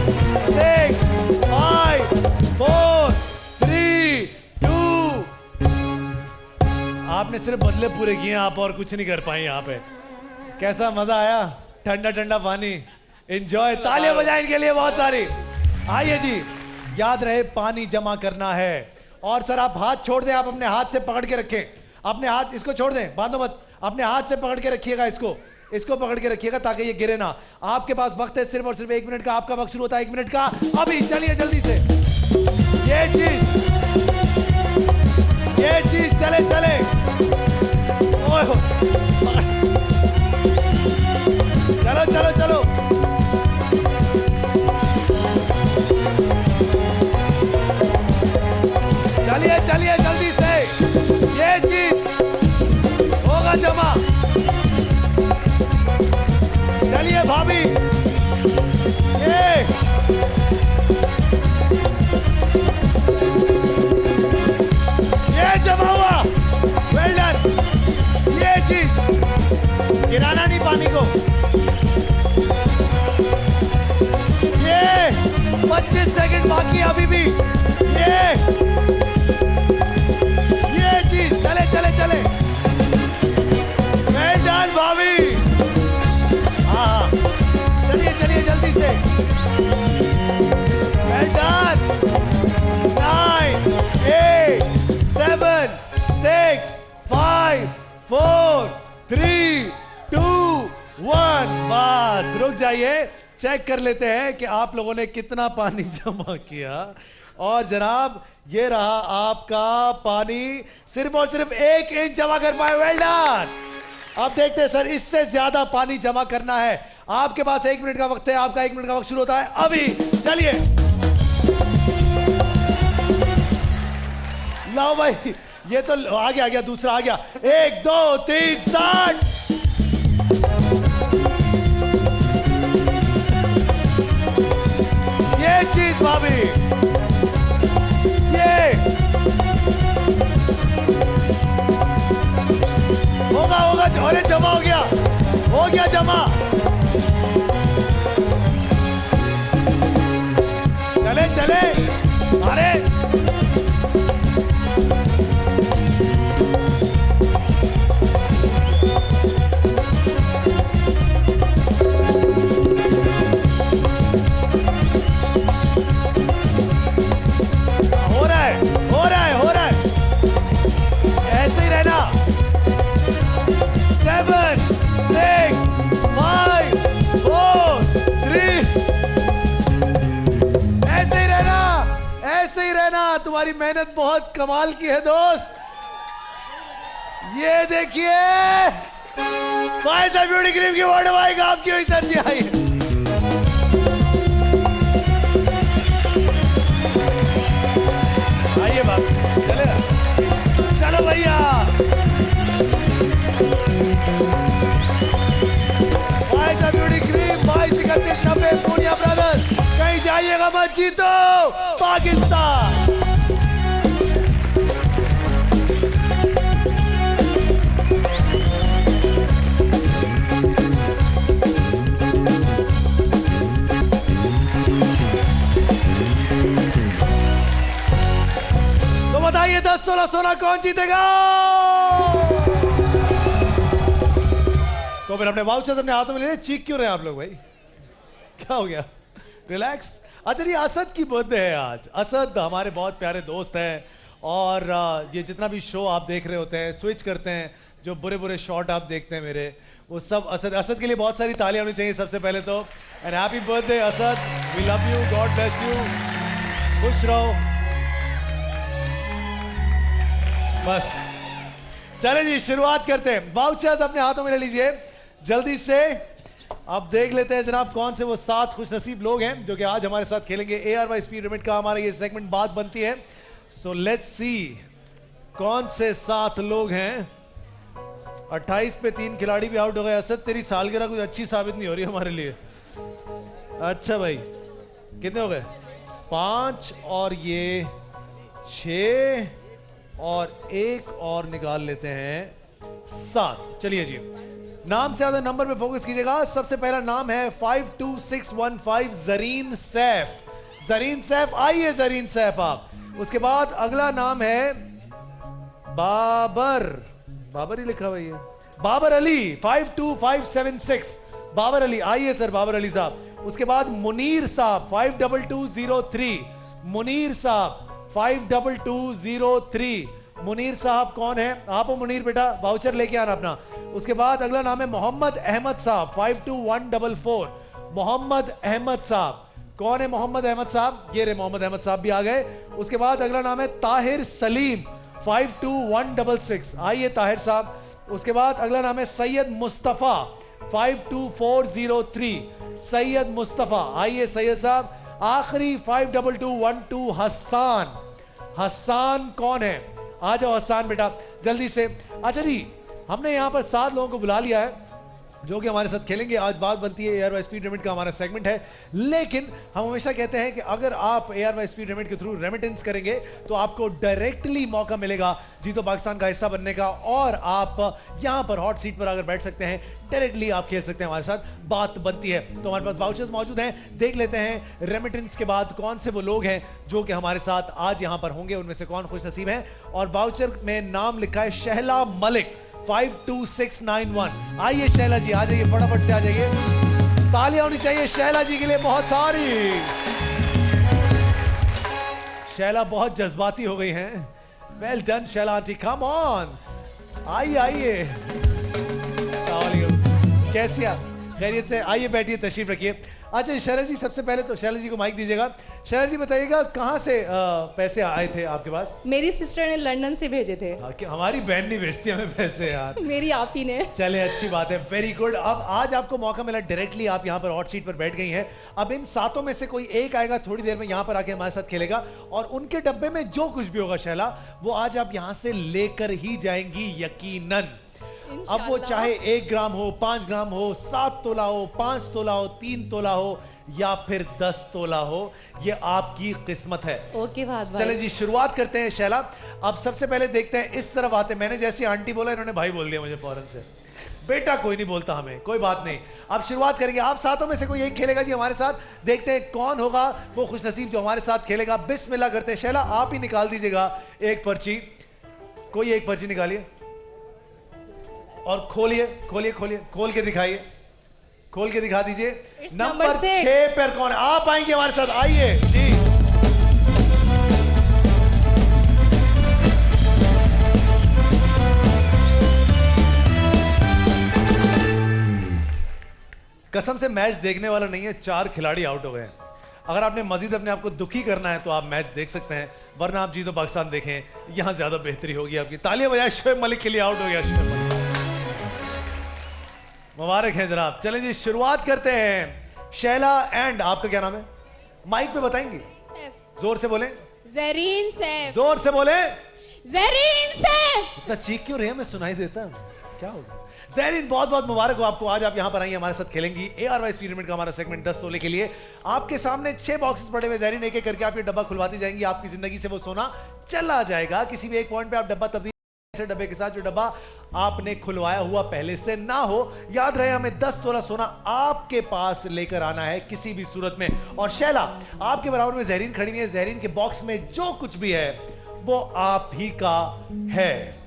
6 5 4 3 2। आपने सिर्फ बदले पूरे किए, आप और कुछ नहीं कर पाए यहाँ पे। कैसा मजा आया, ठंडा ठंडा पानी, एंजॉय। तालियां बजाएं इनके लिए बहुत सारी। आइए जी, याद रहे पानी जमा करना है। और सर आप हाथ छोड़ दें, आप अपने हाथ से पकड़ के रखें। अपने हाथ, इसको छोड़ दें, बांधो मत, अपने हाथ से पकड़ के रखिएगा, इसको पकड़ के रखिएगा ताकि ये गिरे ना। आपके पास वक्त है सिर्फ और सिर्फ 1 मिनट का। आपका वक्त शुरू होता है 1 मिनट का अभी। चलिए जल्दी से, ये चीज चले चले। ओए चलो चलो चलो चलिए चलिए जल्दी से, ये चीज होगा जमा। चलिए भाभी, ये जमा हुआ। Well done. ये चीज गिराना नहीं पानी को। ये 25 सेकंड बाकी अभी भी। ये चीज चले चले चले। वेल डन भाभी। हाँ चलिए चलिए जल्दी से। Well done. 9 8 7 6 5 4 3 2 1। बस रुक जाइए, चेक कर लेते हैं कि आप लोगों ने कितना पानी जमा किया। और जनाब ये रहा आपका पानी, सिर्फ और सिर्फ 1 इंच जमा कर पाए। Well done. अब देखते हैं सर, इससे ज्यादा पानी जमा करना है। आपके पास 1 मिनट का वक्त है। आपका 1 मिनट का वक्त शुरू होता है अभी। चलिए लो भाई, ये तो आ गया दूसरा आ गया। 1 2 3 स्टार्ट। ये चीज भाभी, ये होगा होगा। अरे जमा हो गया जमा। चले चले। अरे हो रहा है। ऐसे ही रहना। 7 6 5 4 3। ऐसे ही रहना। तुम्हारी मेहनत बहुत कमाल की है दोस्त। ये देखिए, फाइजर ब्यूटी क्रीम की बॉटल आएगा आपकी हुई सर जी। आई आइए बात चलेगा। चलो भैया, Faiza beauty cream 22-31-90 Punia brothers. कहीं जाइएगा मत, जीतो पाकिस्तान। तो बताइए 10-16 सोना कौन जीतेगा? तो फिर अपने वाउचर्स अपने हाथों में ले। चीख क्यों रहे हैं आप लोग भाई? क्या हो गया? रिलैक्स। अच्छा, ये असद की बर्थडे है आज। असद हमारे बहुत प्यारे दोस्त हैं और ये जितना भी शो आप देख रहे होते हैं, स्विच करते हैं, जो बुरे बुरे शॉट आप देखते हैं मेरे, वो सब असद के लिए बहुत सारी तालियां होनी चाहिए सबसे पहले तो। And happy birthday Asad, we love you, God bless you, खुश रहो। बस चले जी, शुरुआत करते हैं। वाउचर्स अपने हाथों में ले लीजिए जल्दी से। अब देख लेते हैं जनाब कौन से वो 7 खुशनसीब लोग हैं जो कि आज हमारे साथ खेलेंगे। ARY स्पीड लिमिट का हमारा ये सेगमेंट बात बनती है। सो लेट्स सी कौन से 7 लोग हैं। 28 पे 3 खिलाड़ी भी आउट हो गए। असद तेरी सालगिरह कुछ अच्छी साबित नहीं हो रही हमारे लिए। अच्छा भाई, कितने हो गए? 5 और ये 6 और 1 और निकाल लेते हैं 7। चलिए जी, नाम से ज्यादा नंबर पे फोकस कीजिएगा। सबसे पहला नाम है 52615 जरीन सैफ। जरीन सैफ, आइए जरीन सैफ आप। उसके बाद अगला नाम है बाबर ही लिखा हुआ है, बाबर अली 52576। बाबर अली, आइए सर बाबर अली साहब। उसके बाद मुनीर साहब 52203। मुनीर साहब 52203। मुनीर साहब कौन है? आप हो मुनीर बेटा, वाउचर लेके आना अपना। उसके बाद अगला नाम है मोहम्मद अहमद साहब 52144। मोहम्मद अहमद साहब कौन है? मोहम्मद अहमद साहब, ये रहे मोहम्मद अहमद साहब भी आ गए। उसके बाद अगला नाम है ताहिर सलीम 52166। आइए ताहिर साहब। उसके बाद अगला नाम है सैयद मुस्तफा 52403। सैयद मुस्तफा, आइए सैयद साहब। आखिरी 52212 हसान। हसान कौन है? आ जाओ हसान बेटा जल्दी से। अच्छा जी, हमने यहां पर 7 लोगों को बुला लिया है जो कि हमारे साथ खेलेंगे। आज बात बनती है एयर वाई स्पीड रेमिट का हमारा सेगमेंट है, लेकिन हम हमेशा कहते हैं कि अगर आप एयर वाई स्पीड रेमिट के थ्रू रेमिटेंस करेंगे तो आपको डायरेक्टली मौका मिलेगा जीतो पाकिस्तान का हिस्सा बनने का, और आप यहां पर हॉट सीट पर अगर बैठ सकते हैं, डायरेक्टली आप खेल सकते हैं हमारे साथ, बात बनती है। तो हमारे पास वाउचर्स मौजूद हैं, देख लेते हैं रेमिटेंस के बाद कौन से वो लोग हैं जो कि हमारे साथ आज यहां पर होंगे, उनमें से कौन खुश नसीब है। और वाउचर में नाम लिखा है शहला मलिक 52691। आइए शैला जी, आ जाइए, फटाफट से आ जाइए। तालियां होनी चाहिए शैला जी के लिए बहुत सारी। शैला बहुत जज्बाती हो गई हैं। Well done Shaila aunty, come on, आइए आइए। कैसी आप? खैरियत से? आइए बैठिए, तशरीफ रखिए। अच्छा शैला जी, सबसे पहले तो शैला जी को माइक दीजिएगा। शैला जी बताइएगा कहाँ से पैसे आए थे आपके पास? मेरी सिस्टर ने लंदन से भेजे थे। हमारी बहन नहीं भेजती हमें पैसे यार। मेरी आप ही ने। चले, अच्छी बात है, वेरी गुड। अब आज आपको मौका मिला, डायरेक्टली आप यहाँ पर हॉट सीट पर बैठ गई हैं। अब इन 7 में से कोई एक आएगा, थोड़ी देर में यहाँ पर आके हमारे साथ खेलेगा, और उनके डब्बे में जो कुछ भी होगा शैला, वो आज आप यहाँ से लेकर ही जाएंगी यकीनन। अब वो चाहे 1 ग्राम हो, 5 ग्राम हो, 7 तोला हो, 5 तोला हो, 3 तोला हो, या फिर 10 तोला हो, ये आपकी किस्मत है। ओके भाई। चले जी, शुरुआत करते हैं शैला। अब सबसे पहले देखते हैं, इस तरफ आते हैं। मैंने जैसी आंटी बोला, इन्होंने भाई बोल दिया मुझे फौरन से। बेटा कोई नहीं बोलता हमें, कोई बात नहीं। अब शुरुआत करेंगे, आप 7 में से कोई एक खेलेगा जी हमारे साथ। देखते हैं कौन होगा वो खुशनसीब जो हमारे साथ खेलेगा। बिस्मिल्लाह करते हैं। शैला आप ही निकाल दीजिएगा एक पर्ची, कोई एक पर्ची निकालिए और खोलिए खोलिए खोलिए, खोल के दिखाइए, खोल के दिखा दीजिए। नंबर 6 पर कौन है? आप आएंगे हमारे साथ, आइए जी। कसम से मैच देखने वाला नहीं है, 4 खिलाड़ी आउट हो गए हैं। अगर आपने मजीद अपने आप को दुखी करना है तो आप मैच देख सकते हैं, वरना आप जीतो पाकिस्तान देखें, यहां ज्यादा बेहतरी होगी आपकी। तालियां बजाएं, शोएब मलिक के लिए आउट हो गया। शोएब मलिक मुबारक है जनाब। चलें जी, शुरुआत करते हैं। शैला एंड आपका क्या नाम है? माइक पे बताएंगे, जोर से बोलें। ज़रीन सैफ। जोर से बोलें। ज़रीन सैफ। इतना चीख क्यों रहे हैं? मैं सुनाई देता, क्या होगा? ज़रीन, बहुत बहुत मुबारक हो आपको, आज आप यहां पर आई हमारे साथ खेलेंगी ARY स्पीड रेमिट का हमारा सेगमेंट 10 तोले के लिए। आपके सामने 6 बॉक्सेस पड़े हुए। ज़रीन, एक एक करके आप ये डब्बा खुलवाती जाएंगी, आपकी जिंदगी से वो सोना चला जाएगा। किसी भी एक पॉइंट पे आप डब्बा तब्दील डब्बे के साथ, जो डब्बा आपने खुलवाया हुआ पहले से ना हो। याद रहे, हमें 10 तोला सोना आपके पास लेकर आना है किसी भी सूरत में। और शैला, आपके बराबर में ज़रीन खड़ी हुई है। ज़रीन के बॉक्स में जो कुछ भी है वो आप ही का है,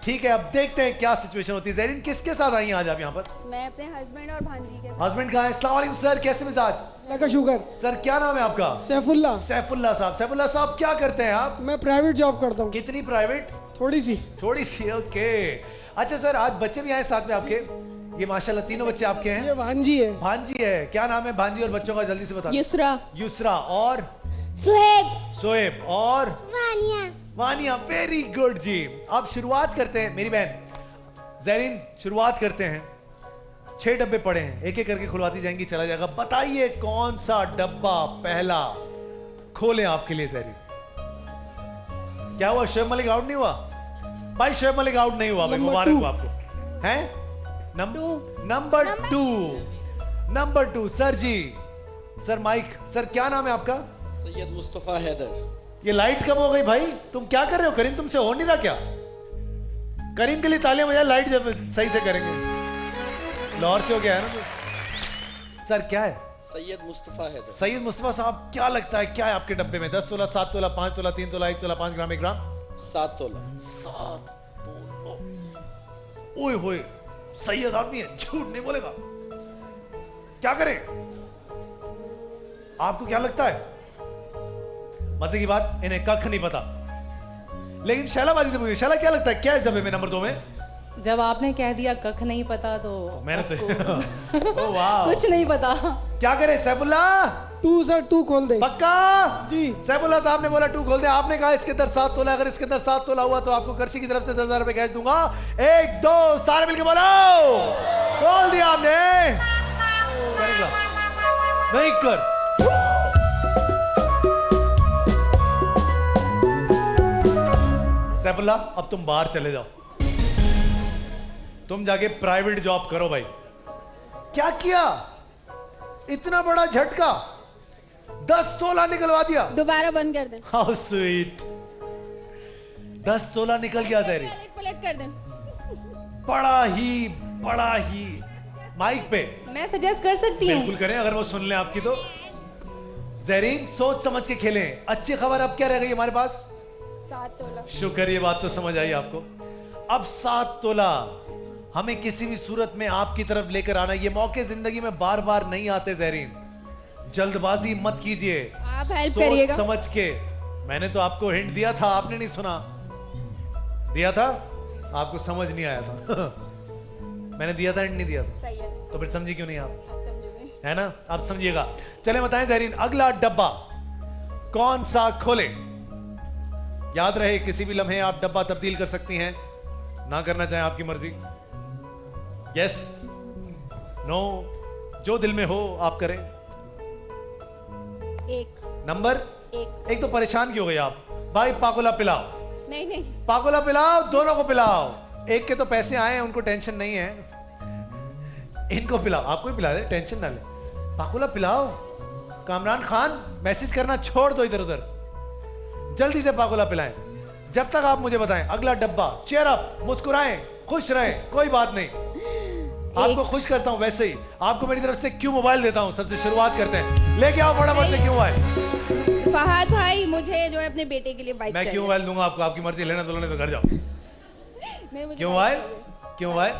ठीक है? अब देखते हैं क्या सिचुएशन होती है। ज़रीन, किसके साथ आई हैं आज आप यहाँ पर? मैं अपने हस्बैंड और भांजी के साथ। हस्बैंड कहाँ है? अस्सलाम वालेकुम सर, कैसे मिजाज? लगा शुगर। सर क्या नाम है आपका? सैफुल्ला। सैफुल्ला साहब। सैफुल्ला साहब क्या करते हैं आप? मैं प्राइवेट जॉब करता हूँ। कितनी प्राइवेट? थोड़ी सी। थोड़ी सी, ओके। अच्छा सर, आज बच्चे भी आए साथ में आपके? ये माशाल्लाह तीनों बच्चे आपके हैं? ये भांजी है। भांजी है। क्या नाम है भांजी और बच्चों का? जल्दी से बता। युसरा। युसरा और सुहेब। शोएब और वानिया। वानिया। वेरी गुड जी। अब शुरुआत करते हैं मेरी बहन ज़रीन, शुरुआत करते हैं। 6 डब्बे पड़े हैं, एक एक करके खुलवाती जाएंगी, चला जाएगा। बताइए कौन सा डब्बा पहला खोले आपके लिए ज़रीन? क्या हुआ, शोएब मलिक आउट नहीं हुआ? भाई शोएब मलिक आउट नहीं हुआ भाई, मुबारक हो आपको। हैं? Number 2 sir ji. Sir mike. Sir क्या नाम है आपका? सैयद मुस्तफा हैदर। ये लाइट कम हो गई भाई, तुम क्या कर रहे हो? करीम तुमसे हो नहीं रहा क्या? करीम के लिए तालियां बजाएं, लाइट जब सही से करेंगे। लाहौर से हो गया है ना तो। सर क्या है? सैयद मुस्तफा हैदर। सैयद मुस्तफा साहब, क्या लगता है क्या है आपके डब्बे में? 10 तोला, 7 तोला, 5 तोला, 3 तोला, 1 तोला, 5 ग्राम, 1 ग्राम? 7 तोला। 7 तोला। ओए होए, सैयद आदमी है, झूठ नहीं बोलेगा। क्या करें? आपको क्या लगता है? मजे की बात, इन्हें कख नहीं पता। लेकिन शैला बाजी से पूछिए, शैला क्या लगता है क्या है डब्बे में नंबर 2 में? जब आपने कह दिया कख नहीं पता तो मैंने ओह वाह, कुछ नहीं पता। क्या करे सैफुल्ला? 2 सर 2 खोल दे। पक्का जी। सैफुल्ला साहब ने बोला 2 खोल दे। आपने कहा इसके अंदर 7 तोला। अगर इसके अंदर 7 तोला हुआ तो आपको कर्शी की तरफ से 10,000 रुपए कैश दूंगा। 1 2 सारे मिलके बोलो। खोल दिया आपने। करेगा नहीं कर। सैफुल्ला अब तुम बाहर चले जाओ। तुम जाके प्राइवेट जॉब करो भाई। क्या किया? इतना बड़ा झटका। 10 तोला निकलवा दिया। दोबारा बंद कर दे। How sweet. 10 तोला निकल गया जहरीन। पलट कर दे। बड़ा ही माइक पे मैं सजेस्ट कर सकती हूँ। बिल्कुल करें अगर वो सुन ले आपकी तो। जहरीन सोच समझ के खेलें। अच्छी खबर अब क्या रह गई हमारे पास? 7 तोला। शुक्र ये बात तो समझ आई आपको। अब 7 तोला हमें किसी भी सूरत में आपकी तरफ लेकर आना। ये मौके जिंदगी में बार बार नहीं आते जहरीन। जल्दबाजी मत कीजिए। आप हेल्प सोच करिएगा। समझ के। मैंने तो आपको हिंट दिया था, आपने नहीं सुना। दिया था आपको, समझ नहीं आया था। मैंने दिया था, हिंट नहीं दिया था। सही है। तो फिर समझी क्यों नहीं आप? आप समझोगे। है ना? आप समझिएगा। चले बताएं जहरीन, अगला डब्बा कौन सा खोले? याद रहे किसी भी लम्हे आप डब्बा तब्दील कर सकती हैं। ना करना चाहें आपकी मर्जी। यस नो जो दिल में हो आप करें। 1 नंबर 1। एक तो परेशान क्यों हो गए आप? भाई पाकोला पिलाओ। नहीं पाकोला पिलाओ, दोनों को पिलाओ। एक के तो पैसे आए हैं, उनको टेंशन नहीं है। इनको पिलाओ, आपको ही पिला दे, टेंशन ना ले। पाकोला पिलाओ। कामरान खान मैसेज करना छोड़ दो इधर उधर। जल्दी से पाकोला पिलाएं। जब तक आप मुझे बताएं अगला डब्बा। चेयर अप, मुस्कुराएं, खुश रहें, कोई बात नहीं। आपको खुश करता हूं वैसे ही। आपको मेरी तरफ से क्यों मोबाइल देता हूं। सबसे शुरुआत करते हैं। लेके आओ फटाफट से क्यों मोबाइल। फहद भाई मुझे जो है अपने बेटे के लिए बाइक मैं क्यों मोबाइल दूंगा आपको? आपकी मर्जी, लेना तो लेने तो घर जाओ। नहीं मुझे क्यों मोबाइल? क्यों मोबाइल?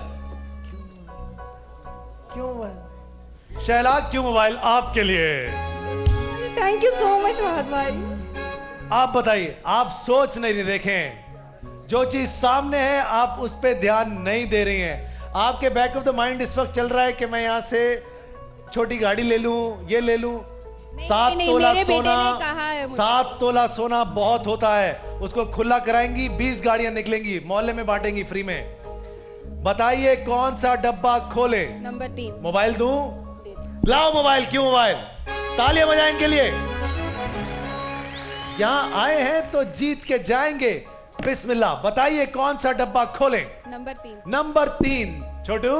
क्यों मोबाइल? शैला क्यों मोबाइल आपके लिए? Thank you so much Fahad भाई। आप बताइए, आप सोच नहीं रहे। देखें जो चीज सामने है आप उस पर ध्यान नहीं दे रही हैं। आपके बैक ऑफ द माइंड इस वक्त चल रहा है कि मैं यहां से छोटी गाड़ी ले लूं, ये ले लूं। 7 नहीं, तोला मेरे बेटे सोना, ने कहा है मुझे। 7 तोला सोना बहुत होता है। उसको खुला कराएंगी, 20 गाड़ियां निकलेंगी, मोहल्ले में बांटेंगी फ्री में। बताइए कौन सा डब्बा खोले? नंबर 3। मोबाइल दूं? लाओ मोबाइल। क्यों मोबाइल? तालियां बजाएं इनके लिए। यहां आए हैं तो जीत के जाएंगे। बिस्मिल्लाह। बताइए कौन सा डब्बा खोलें? Number 3। Number 3। Chhotu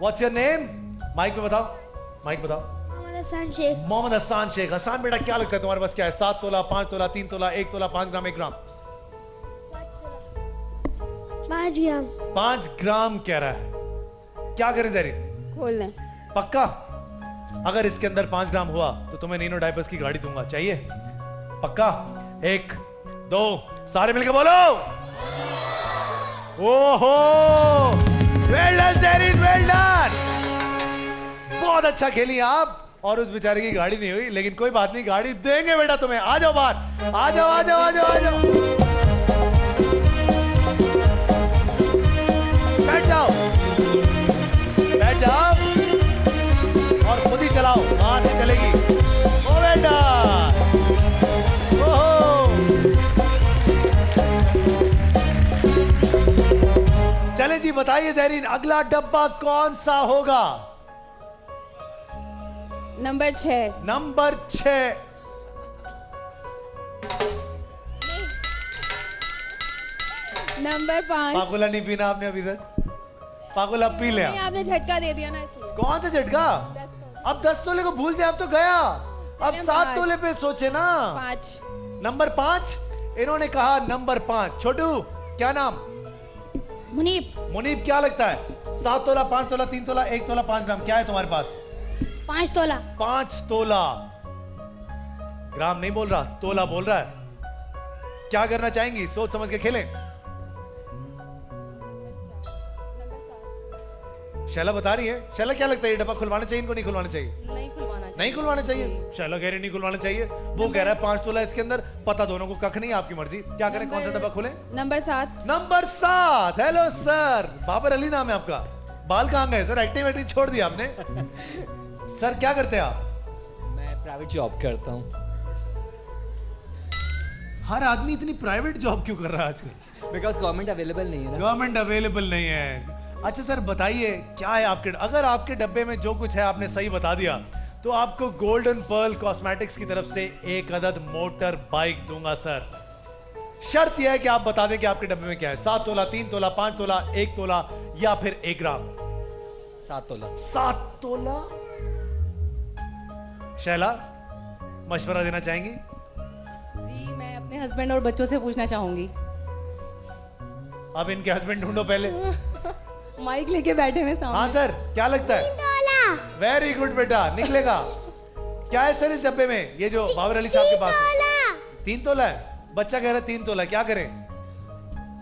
what's your name? Mic पे बताओ, माइक बताओ। मोहम्मद हसन शेख। मोहम्मद हसन शेख। हसन बेटा क्या लगता है तुम्हारे पास क्या है? 7 तोला, 5 तोला, 3 तोला, 1 तोला, 5 ग्राम, 1 ग्राम? 5 ग्राम। 5 ग्राम कह रहा है। क्या करें जहरी? खोल लें। पक्का? अगर इसके अंदर 5 ग्राम हुआ तो तुम्हें नीनो डायपर्स की गाड़ी दूंगा। चाहिए? पक्का? 1 2 सारे मिलके बोलो। ओहो वेल डन जहरीन, वेल डन। बहुत अच्छा खेली आप। और उस बेचारे की गाड़ी नहीं हुई, लेकिन कोई बात नहीं, गाड़ी देंगे बेटा तुम्हें। आ जाओ बाहर, आ जाओ आ जाओ आ जाओ आ जाओ। बैठ जाओ, बैठ जाओ और खुद ही चलाओ, वहां से चलेगी। ओ बेटा, ओहो। चले जी बताइए जहरीन, अगला डब्बा कौन सा होगा? नंबर 6। नंबर 6। नंबर 5। पागुला नहीं पीना आपने अभी तक? पागुला पी ले। आपने झटका दे दिया ना इसलिए। कौन सा झटका? 10 तोले। अब 10 तोले को भूल जाए, अब तो गया। अब 7 तोले पे सोचे ना। 5। नंबर 5। इन्होंने कहा नंबर 5। छोटू क्या नाम? मुनीब। मुनीब क्या लगता है? 7 तोला, 5 तोला, 3 तोला, 1 तोला, 5 ग्राम, क्या है तुम्हारे पास? 5 तोला। 5 तोला। ग्राम नहीं बोल रहा, तोला बोल रहा है। क्या करना चाहेंगी? सोच समझ के खेलें। शैला बता रही है। शैला क्या लगता है ये डब्बा खुलवाना चाहिए इनको, नहीं खुलवाना चाहिए? नहीं खुलवाना चाहिए। नहीं खुलवाना चाहिए। शैला कह रही नहीं खुलवाना चाहिए, वो कह रहा है 5 तोला इसके अंदर। पता दोनों को कख नहीं, आपकी मर्जी। क्या करें, कौन सा डब्बा खोलें? Number 7। Number 7। Hello sir, Babar Ali नाम है आपका। बाल कहाँ गए सर? एक्टिविटी छोड़ दी आपने। सर क्या करते हैं आप? प्राइवेट जॉब करता हूँ हर आदमी इतनी प्राइवेट जॉब क्यों कर रहा है आजकल? बिकॉज गवर्नमेंट अवेलेबल नहीं है ना। गवर्नमेंट अवेलेबल नहीं है। अच्छा सर बताइए क्या है आपके, अगर आपके डब्बे में जो कुछ है आपने सही बता दिया तो आपको गोल्डन पर्ल कॉस्मेटिक्स की तरफ से एक अदद मोटर बाइक दूंगा सर। शर्त यह है कि आप बता दें कि आपके डब्बे में क्या है। 7 तोला, 3 तोला, 5 तोला, 1 तोला या फिर 1 ग्राम। 7 तोला। 7 तोला। शैला मशवरा देना चाहेंगी? जी मैं अपने हस्बैंड और बच्चों से पूछना चाहूंगी। अब इनके हस्बैंड ढूंढो पहले। माइक लेके बैठे हुए सामने। हाँ सर क्या लगता है? वेरी गुड बेटा, निकलेगा। क्या है सर इस डब्बे में? ये जो बाबर अली साहब के पास है 3 तोला है। बच्चा कह रहा है 3 तोला। क्या करें,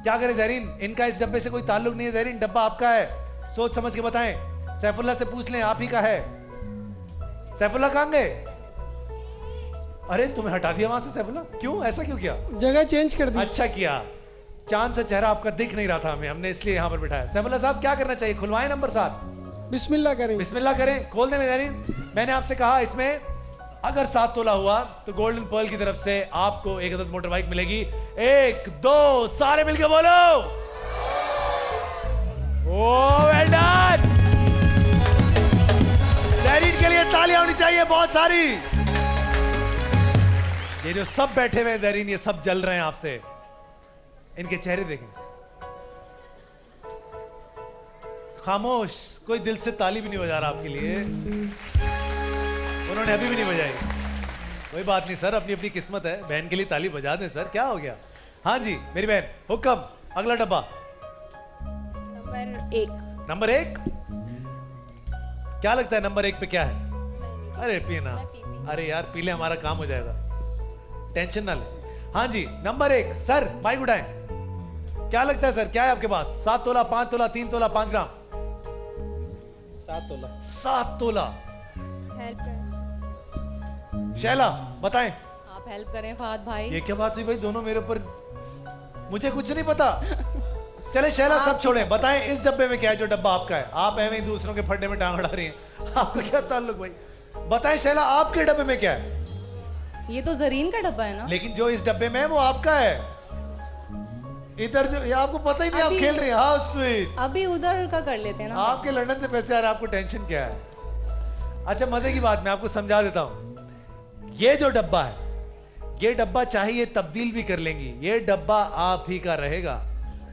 क्या करें जहरीन? इनका इस डब्बे से कोई ताल्लुक नहीं है जहरीन, डब्बा आपका है। सोच समझ के बताएं। सैफुल्लाह से पूछ लें, आप ही का है। सैफुल्लाह कहां गए? अरे तुम्हें हटा दिया वहां से सैफुल्लाह, क्यों ऐसा क्यों किया? जगह चेंज कर दी। अच्छा किया, चांद सा चेहरा आपका दिख नहीं रहा था हमें, हमने इसलिए यहाँ पर बिठाया। सैफुल्लाह साहब क्या करना चाहिए? खुलवाएं नंबर 7। बिस्मिल्लाह करें। बिस्मिल्लाह करें, खोल दे मेहरीन। मैंने आपसे कहा इसमें अगर 7 तोला हुआ तो गोल्डन पर्ल की तरफ से आपको एक अदद मोटर बाइक मिलेगी। 1 2 सारे मिलके बोलो ओ वेल डन। जहरीन के लिए तालियां होनी चाहिए बहुत सारी। ये जो सब बैठे हुए हैं जहरीन, ये सब जल रहे हैं आपसे। इनके चेहरे देखें, खामोश, कोई दिल से ताली भी नहीं बजा रहा आपके लिए। उन्होंने अभी भी नहीं बजाई। कोई बात नहीं सर, अपनी अपनी किस्मत है। बहन के लिए ताली बजा दें सर, क्या हो गया? हाँ जी मेरी बहन, हुक्म। अगला डब्बा नंबर 1। नंबर 1। क्या लगता है नंबर 1 पे क्या है? अरे पीना, अरे यार पी ले, हमारा काम हो जाएगा, टेंशन ना ले। हाँ जी नंबर 1 सर, माइक उठाएं। क्या लगता है सर क्या है आपके पास? 7 तोला, 5 तोला, 3 तोला, 5 ग्राम? 7 तोला। 7 तोला। हेल्प करें। शैला बताएं। आप हेल्प करें फहद भाई। ये क्या बात हुई भाई, दोनों मेरे ऊपर, मुझे कुछ नहीं पता। चले शैला सब छोड़ें, बताएं इस डब्बे में क्या है जो डब्बा आपका है? आप ऐਵੇਂ ही दूसरों के फड्डे में टांग अड़ा रही हैं, आपका क्या ताल्लुक भाई? बताएं शैला आपके डब्बे में क्या है? ये तो जरीन का डब्बा है ना। लेकिन जो इस डब्बे में है वो आपका है। इधर जो, ये आपको पता ही नहीं, आप खेल रहे हैं। How sweet. अभी उधर का कर लेते हैं ना। आपके लंदन से पैसे आ रहे हैं, आपको टेंशन क्या है? अच्छा मजे की बात मैं आपको समझा देता हूं। ये जो डब्बा है, ये डब्बा चाहिए तब्दील भी कर लेंगी, ये डब्बा आप ही का रहेगा।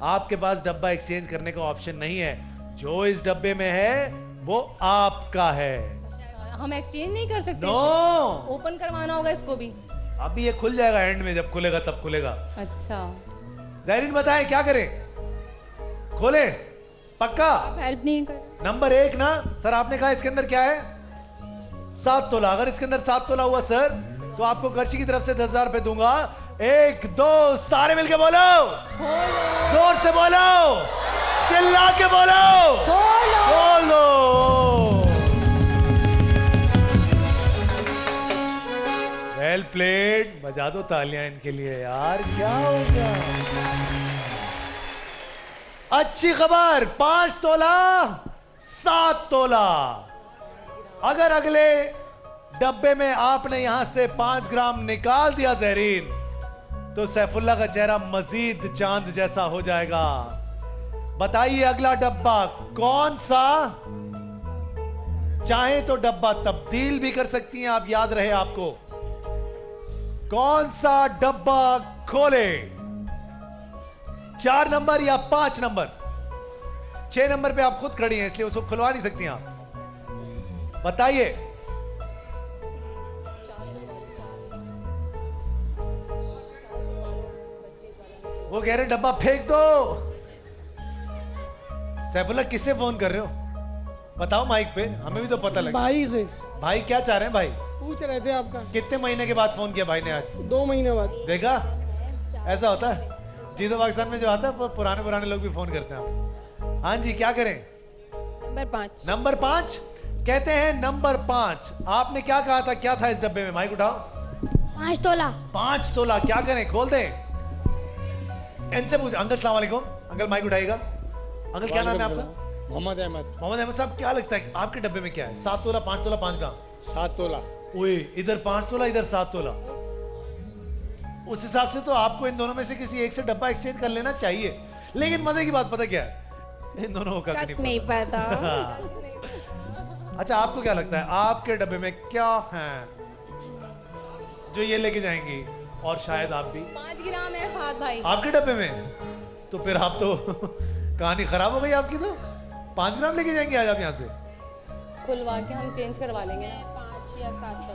आपके पास डब्बा एक्सचेंज करने का ऑप्शन नहीं है। जो इस डब्बे में है वो आपका है। हम एक्सचेंज नहीं कर सकते? नो, ओपन करवाना होगा इसको भी। अभी ये खुल जाएगा एंड में, जब खुलेगा तब खुलेगा। अच्छा जहरीन बताएं क्या करें? खोले पक्का? आप हेल्प नहीं कर। नंबर 1 ना सर, आपने कहा इसके अंदर क्या है? 7 तोला। अगर इसके अंदर 7 तोला हुआ सर तो आपको गर्ची की तरफ से 10,000 रुपए दूंगा। 1 2 सारे मिलके बोलो, जोर से बोलो, चिल्ला के बोलो, बोलो। Well played. बजा दो तालियां इनके लिए यार, क्या हो गया? अच्छी खबर, 5 तोला, 7 तोला। अगर अगले डब्बे में आपने यहां से 5 ग्राम निकाल दिया जहरीन, तो सैफुल्लाह का चेहरा मजीद चांद जैसा हो जाएगा। बताइए अगला डब्बा कौन सा? चाहे तो डब्बा तब्दील भी कर सकती हैं आप, याद रहे आपको। कौन सा डब्बा खोले? 4 नंबर या 5 नंबर? 6 नंबर पे आप खुद खड़ी हैं इसलिए उसको खुलवा नहीं सकती आप। बताइए। वो कह रहे डब्बा फेंक दो। सैफुल्लाह किससे फोन कर रहे हो? बताओ माइक पे, हमें भी तो पता लगे। भाई से। भाई क्या चाह रहे हैं भाई? पूछ रहे थे आपका। कितने महीने के बाद फोन किया भाई ने आज? 2 महीने बाद। देखा ऐसा होता है, जीतो पाकिस्तान में जो आता है पुराने पुराने लोग भी फोन करते हैं। हाँ जी क्या करें? नंबर 5। नंबर 5 कहते हैं। नंबर 5 आपने क्या कहा था, क्या था इस डब्बे में? माइक उठाओ। 5 तोला। 5 तोला। क्या करें? खोल दें? इनसे पूछ। अंकल सलाम वालेकुम। Uncle mic उठाइएगा। अंकल क्या नाम है आपका? मोहम्मद अहमद। मोहम्मद अहमद साहब क्या लगता है आपके डब्बे में क्या है? 7 तोला, 5 तोला, 5 ग्राम? 7 तोला। ओए इधर 5 तोला इधर 7 तोला, उस हिसाब से तो आपको इन दोनों में से किसी एक से डब्बा एक्सचेंज कर लेना चाहिए। लेकिन मजे की बात पता क्या है, इन दोनों का नहीं पता। अच्छा आपको क्या लगता है आपके डब्बे में क्या है जो ये लेके जाएंगी? और शायद आप भी 5 ग्राम है फहद भाई। आपके डब्बे में, तो फिर आप तो कहानी खराब हो गई आपकी। तो 5 ग्राम लेके जाएंगे आज आप यहाँ से? खुलवा के हम चेंज करवा लेंगे। 5 या 7 तो।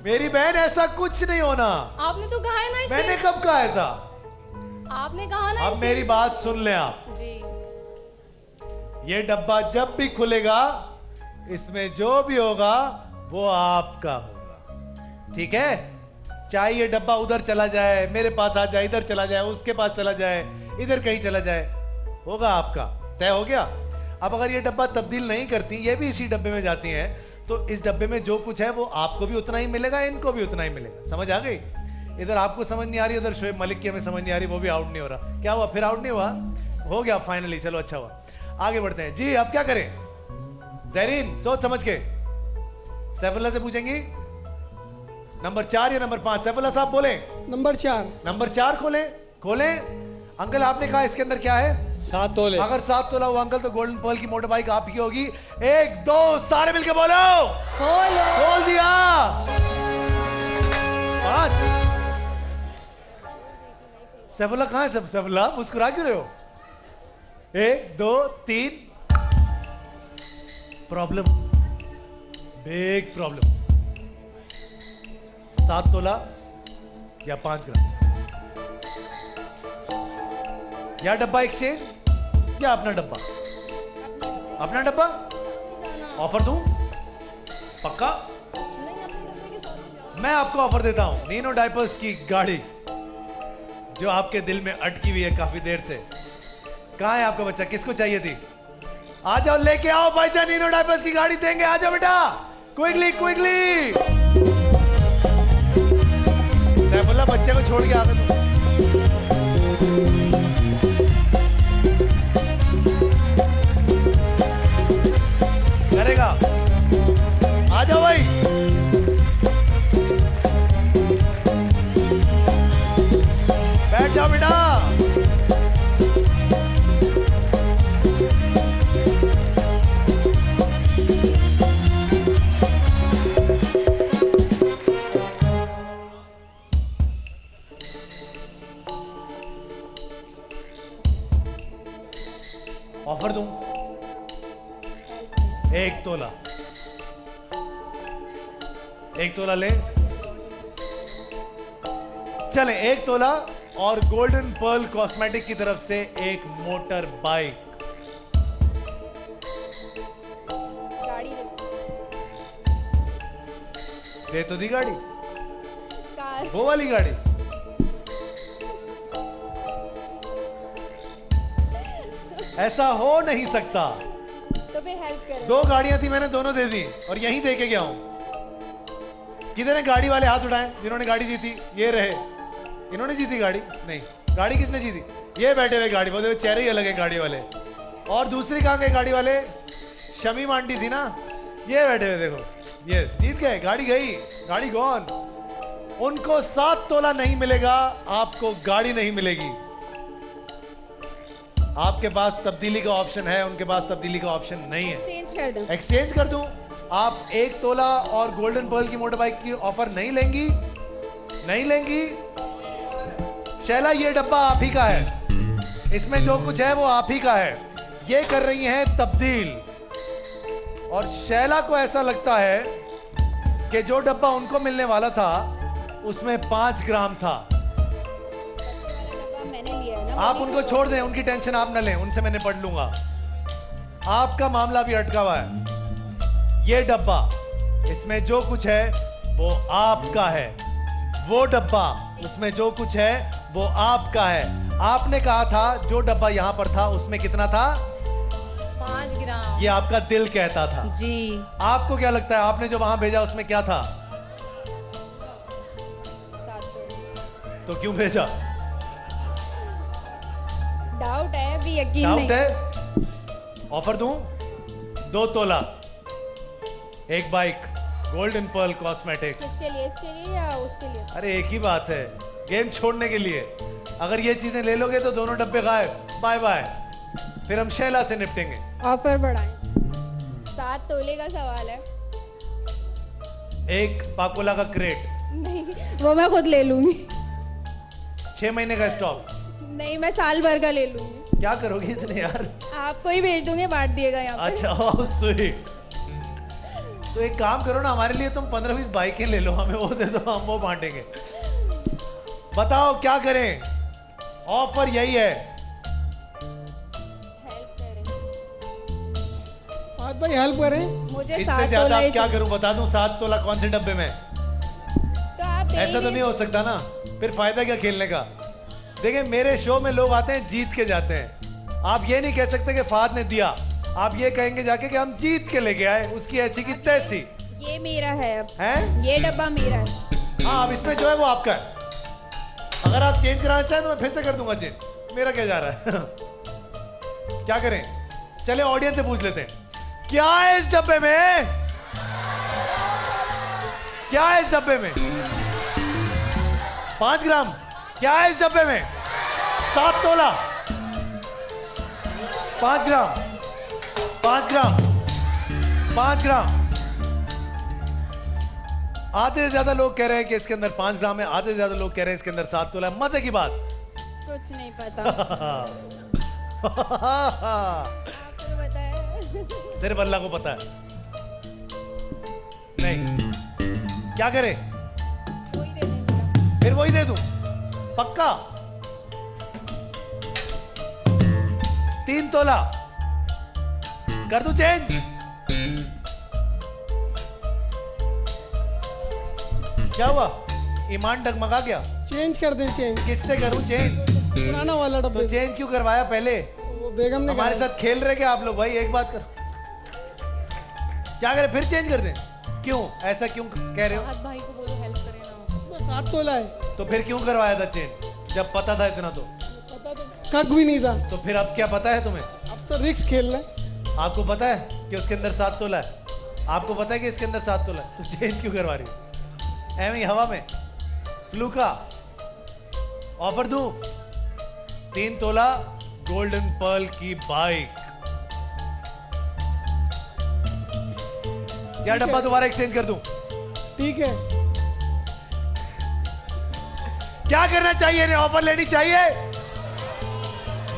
मेरी बहन ऐसा कुछ नहीं होना। आपने तो कहा है ना मैंने कब कहा ऐसा? आपने कहा ना अब मेरी बात सुन ले आप। जी। ये डब्बा जब भी खुलेगा इसमें जो भी होगा वो आपका होगा, ठीक है? चाहे ये डब्बा उधर चला जाए, मेरे पास आ जाए, इधर चला जाए, उसके पास चला जाए, इधर कहीं चला जाए, होगा आपका। तय हो गया। अब अगर ये डब्बा तब्दील नहीं करती, ये भी इसी डब्बे में जाती हैं, तो इस डब्बे में जो कुछ है वो आपको भी उतना ही मिलेगा, इनको भी उतना ही मिलेगा। समझ आ गई? इधर आपको समझ नहीं आ रही, उधर शोएब मलिक की हमें समझ नहीं आ रही, वो भी आउट नहीं हो रहा। क्या हुआ? फिर आउट नहीं हुआ? हो गया फाइनली। चलो अच्छा हुआ, आगे बढ़ते हैं जी। अब क्या करें? जहरीन सोच समझ के सैफुल्लाह से पूछेंगी नंबर 4 या नंबर 5? सैफुल्लाह साहब बोले नंबर 4। नंबर 4 खोलें। खोलें अंकल, आपने कहा इसके अंदर क्या है? 7 तोले। अगर 7 तोला हुआ अंकल तो गोल्डन पर्ल की मोटर बाइक आपकी होगी। 1 2 सारे मिलके बोलो। खोल दिया। 5। सैफुल्लाह कहां है? सैफुल्लाह मुस्कुरा क्यों रहे हो? 1 2 3। Problem, big problem. 7 तोला या 5 ग्राम? या डब्बा एक्सचेंज या अपना डब्बा? अपना डब्बा। ऑफर दूं? पक्का? मैं आपको ऑफर देता हूं नीनो डायपर्स की गाड़ी, जो आपके दिल में अटकी हुई है काफी देर से। कहां है आपका बच्चा? किसको चाहिए थी? आ जाओ, लेके आओ भाईजान, नीनो डायपर्स की गाड़ी देंगे। आ जाओ बेटा, क्विकली क्विकली। सैफुल्लाह बच्चे को छोड़ के आ गए। करेगा? आ जाओ भाई। बैठ जाओ बेटा। ऑफर दूं? 1 तोला। 1 तोला ले चले। 1 तोला और गोल्डन पर्ल कॉस्मेटिक की तरफ से एक मोटर बाइक। गाड़ी दे तो दी गाड़ी, कार। वो वाली गाड़ी। ऐसा हो नहीं सकता। तो फिर हेल्प करो। 2 गाड़ियां थी, मैंने दोनों दे दी और यहीं दे के गया हूं। किधर है गाड़ी वाले? हाथ उठाएं जिन्होंने गाड़ी जीती। ये रहे। इन्होंने जीती गाड़ी? नहीं। गाड़ी किसने जीती? ये बैठे हुए गाड़ी वाले, चेहरे ही अलग है गाड़ी वाले। और दूसरी कहां गए गाड़ी वाले? शमीम आंटी थी ना, ये बैठे हुए देखो, ये जीत गए। गाड़ी गई, गाड़ी गॉन। उनको 7 तोला नहीं मिलेगा, आपको गाड़ी नहीं मिलेगी। आपके पास तब्दीली का ऑप्शन है, उनके पास तब्दीली का ऑप्शन नहीं है। एक्सचेंज कर दो। एक्सचेंज कर दूं? आप 1 तोला और गोल्डन पर्ल की मोटर बाइक की ऑफर नहीं लेंगी? नहीं लेंगी? शैला, ये डब्बा आप ही का है, इसमें जो कुछ है वो आप ही का है। ये कर रही हैं तब्दील। और शैला को ऐसा लगता है कि जो डब्बा उनको मिलने वाला था उसमें 5 ग्राम था। मैंने लिया है ना। आप उनको छोड़ दें, उनकी टेंशन आप न लें, उनसे मैं निपट लूंगा। आपका मामला भी अटका हुआ है। ये डब्बा, इसमें जो कुछ है वो आपका है। वो डब्बा, उसमें जो कुछ है वो आपका है। आपने कहा था जो डब्बा यहां पर था उसमें कितना था? 5 ग्राम। ये आपका दिल कहता था जी। आपको क्या लगता है आपने जो वहां भेजा उसमें क्या था? 7 तोले। तो क्यों भेजा? डाउट है, अभी यकीन डाउट नहीं। है? ऑफर दूं? 2 तोला। एक बाइक गोल्डन पर्ल कॉस्मेटिक्स। किसके लिए, इसके लिए या उसके लिए? अरे एक ही बात है, गेम छोड़ने के लिए। अगर ये चीजें ले लोगे तो दोनों डब्बे गायब, बाय बाय। फिर हम शैला से निपटेंगे। ऑफर बढ़ाएं। 7 तोले का सवाल है। एक पाकोला का क्रेट, नहीं, वो मैं खुद ले लूंगी। 6 महीने का स्टॉक। नहीं, मैं साल भर का ले लूंगी। क्या करोगे इतने यार? आपको ही भेज दूंगी, बांट दिएगा यहाँ पे। अच्छा स्वीट। तो एक काम करो ना, हमारे लिए तुम 15-20 बाइकें ले लो, हमें वो दे दो, हम वो बांटेंगे। बताओ क्या करें? ऑफर यही है। हेल्प करें फहद भाई, हेल्प करें। मुझे। इससे 7 ज्यादा तोला आप ही क्या तो- करूं? बता दूं 7 तोला कौन से डब्बे में? तो आप दे ऐसा तो ही नहीं हो सकता ना, फिर फायदा क्या खेलने का? देखिए मेरे शो में लोग आते हैं जीत के जाते हैं। आप ये नहीं कह सकते कि फहद ने दिया, आप ये कहेंगे जाके कि हम जीत के लेके आए, उसकी ऐसी की तैसी। ये मेरा है अब। हैं? ये डब्बा मेरा है। हाँ, अब इसमें जो है वो आपका है। अगर आप चेंज कराना चाहें तो मैं फिर से कर दूंगा चेंज, मेरा क्या जा रहा है? क्या करें? चले ऑडियंस से पूछ लेते हैं, क्या है इस डब्बे में? क्या है इस डब्बे में? 5 ग्राम। क्या है इस डब्बे में? 7 तोला। 5 ग्राम। 5 ग्राम। 5 ग्राम। आधे से ज्यादा लोग कह रहे हैं कि इसके अंदर 5 ग्राम है, आधे से ज्यादा लोग कह रहे हैं इसके अंदर 7 तोला है। मजे की बात। कुछ नहीं पता। आपको तो पता है। सिर्फ अल्लाह को पता है। नहीं, क्या करे? वही दे देंगे। फिर वही दे दूं, पक्का? 3 तोला कर दूं चेंज? क्या हुआ? ईमान डगमगा गया? चेंज कर दें, चेंज। किससे करूं चेंज? पुराना वाला तो डब्बा। चेंज क्यों करवाया पहले? वो बेगम ने हमारे कराया। साथ खेल रहे क्या आप लोग? भाई एक बात कर, क्या करें? फिर चेंज कर दें? क्यों ऐसा क्यों कह रहे हो? फहद भाई को बोलो हेल्प करें ना। उसमें 7 तोला है। तो फिर क्यों करवाया था चेंज जब पता था इतना? तो पता तो कक भी नहीं था। तो फिर अब क्या पता है तुम्हें? अब तो रिस्क खेलना है। आपको पता है कि उसके अंदर 7 तोला है? आपको पता है कि इसके अंदर 7 तोला है, तो चेंज क्यों करवा रही हो? एवं ही हवा में फ्लू का ऑफर दूं? 3 तोला गोल्डन पर्ल की बाइक। या डब्बा दोबारा एक्सचेंज कर दूं? ठीक है। क्या करना चाहिए इन्हें? ऑफर लेनी चाहिए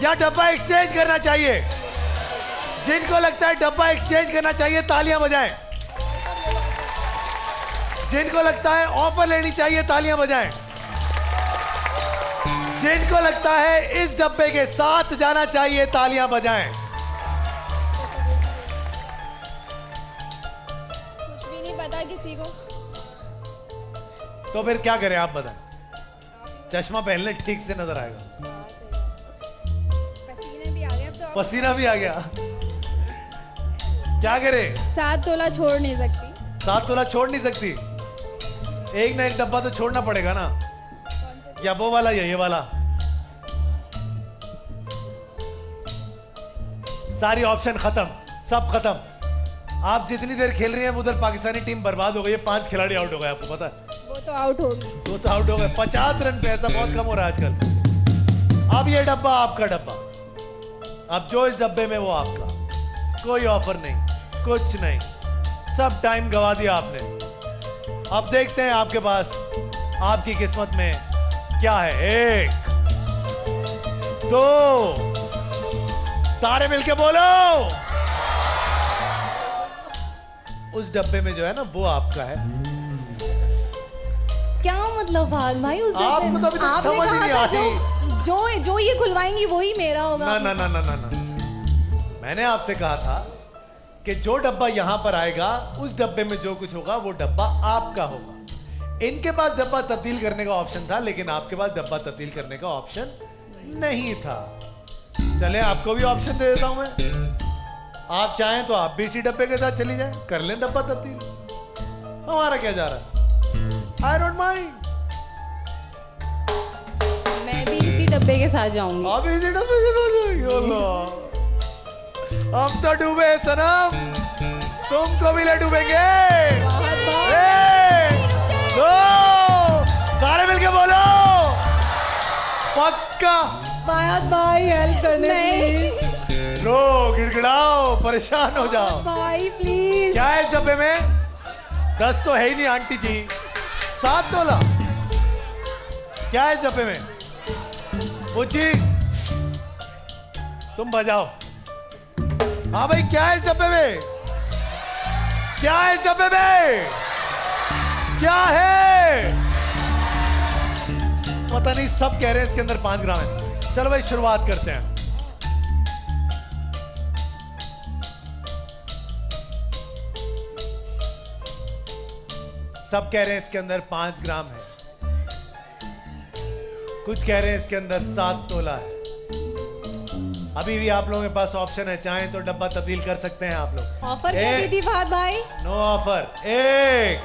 या डब्बा एक्सचेंज करना चाहिए? जिनको लगता है डब्बा एक्सचेंज करना चाहिए तालियां बजाएं। जिनको लगता है ऑफर लेनी चाहिए तालियां बजाएं। जिनको लगता है इस डब्बे के साथ जाना चाहिए तालियां बजाएं। कुछ भी नहीं पता किसी को। तो फिर क्या करें आप बताएं? चश्मा पहन ले, ठीक से नजर आएगा। पसीने भी आ गए अब तो। पसीना भी आ गया। क्या करे? 7 तोला छोड़ नहीं सकती। 7 तोला छोड़ नहीं सकती? एक ना एक डब्बा तो छोड़ना पड़ेगा ना, या वो वाला या ये वाला। सारी ऑप्शन खत्म, सब खत्म। आप जितनी देर खेल रही हैं उधर पाकिस्तानी टीम बर्बाद हो गई है। 5 खिलाड़ी आउट हो गए, आपको पता है? वो तो आउट हो गई। वो तो आउट हो गए 50 रन पे। ऐसा बहुत कम हो रहा है आजकल। अब ये डब्बा आपका डब्बा, अब जो इस डब्बे में वो आपका। कोई ऑफर नहीं, कुछ नहीं, सब टाइम गवा दिया आपने। अब देखते हैं आपके पास, आपकी किस्मत में क्या है। 1 2, सारे मिलके बोलो। उस डब्बे में जो है ना वो आपका है। क्या मतलब फहद भाई? उस आपको डब्बे में तो अभी तक आपने समझ ही कहा नहीं था आती। जो ये खुलवाएंगी वही मेरा होगा। ना ना ना ना ना ना, मैंने आपसे कहा था कि जो डब्बा यहां पर आएगा उस डब्बे में जो कुछ होगा वो डब्बा आपका होगा। इनके पास डब्बा तब्दील करने का ऑप्शन था, लेकिन आपके पास डब्बा तब्दील करने का ऑप्शन नहीं था। चले आपको भी ऑप्शन दे देता हूं मैं। आप चाहें तो आप भी इसी डब्बे के साथ चली जाएं, कर लें डब्बा तब्दील। हमारा क्या जा रहा है? I don't mind. मैं भी इसी डब्बे के साथ जाऊंगी। आप इसी डब्बे के साथ जाएंगे? अल्लाह, हम तो डूबे सनम। तुमको भी लड्डू देंगे। 1 2 सारे मिलके बोलो पक्का। फायद भाई हेल्प करने प्लीज। रो गिड़गिड़ाओ परेशान हो जाओ। भाई प्लीज। क्या है इस डब्बे में? 10 तो है ही नहीं आंटी जी। 7 तोला क्या है इस डब्बे में? पूछी तुम बजाओ। हाँ भाई क्या है इस डब्बे में? क्या है इस डब्बे में? क्या है? पता नहीं, सब कह रहे हैं इसके अंदर 5 ग्राम है। चलो भाई शुरुआत करते हैं। सब कह रहे हैं इसके अंदर 5 ग्राम है, कुछ कह रहे हैं इसके अंदर 7 तोला है। अभी भी आप लोगों के पास ऑप्शन है, चाहें तो डब्बा तब्दील कर सकते हैं आप लोग। ऑफर क्या दी थी फहद भाई? No offer. 1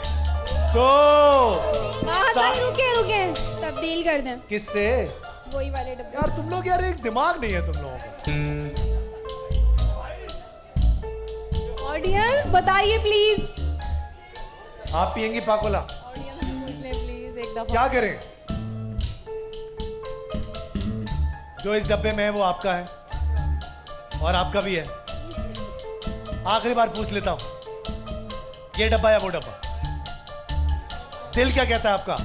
2 फहद भाई रुके। तब्दील कर दें किससे? वही वाले डब्बे। यार तुम लोग, यार एक दिमाग नहीं है तुम लोगों का। ऑडियंस बताइए प्लीज। आप पियेंगी पाकोला? ऑडियंस पूछ ले प्लीज एक दफा। क्या करें? जो इस डब्बे में है वो आपका है और आपका भी है। आखिरी बार पूछ लेता हूं, ये डब्बा या वो डब्बा? दिल क्या कहता है आपका?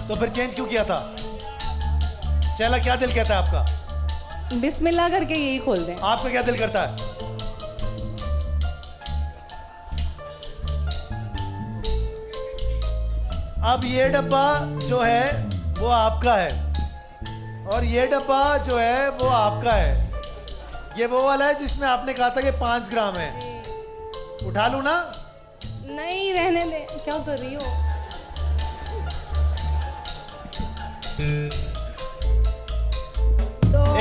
तो फिर चेंज क्यों किया था? चला, क्या दिल कहता है आपका? बिस्मिल्लाह करके यही खोल दें। आपका क्या दिल करता है? अब ये डब्बा जो है वो आपका है और ये डब्बा जो है वो आपका है। ये वो वाला है जिसमें आपने कहा था कि 5 ग्राम है। उठा लूं ना? नहीं रहने दे। क्या कर रही हो?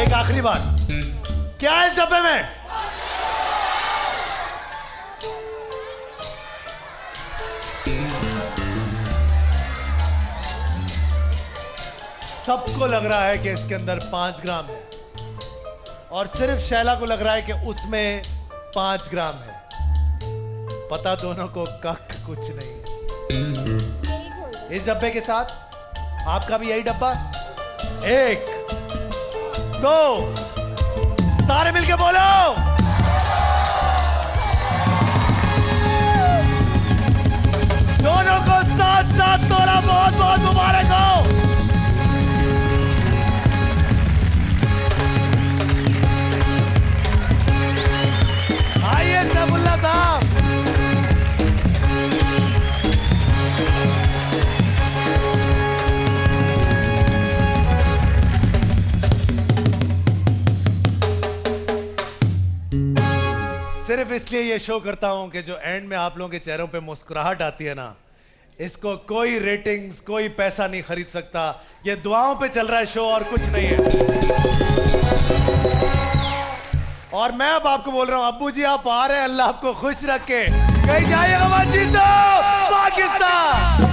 एक आखिरी बार, क्या है इस डब्बे में? सबको लग रहा है कि इसके अंदर 5 ग्राम है और सिर्फ शैला को लग रहा है कि उसमें 5 ग्राम है। पता दोनों को कख कुछ नहीं है। इस डब्बे के साथ आपका भी यही डब्बा। 1 2 सारे मिलके बोलो दोनों को 7-7 तोला बहुत बहुत मुबारक हो। आइए सैफुल्लाह साहब। सिर्फ इसलिए ये शो करता हूं कि जो एंड में आप लोगों के चेहरों पे मुस्कुराहट आती है ना, इसको कोई रेटिंग्स, कोई पैसा नहीं खरीद सकता। ये दुआओं पे चल रहा है शो और कुछ नहीं है। और मैं अब आपको बोल रहा हूं, अब्बू जी आप आ रहे हैं, अल्लाह आपको खुश रखे। कहीं जाइएगा मत, जीतो पाकिस्तान।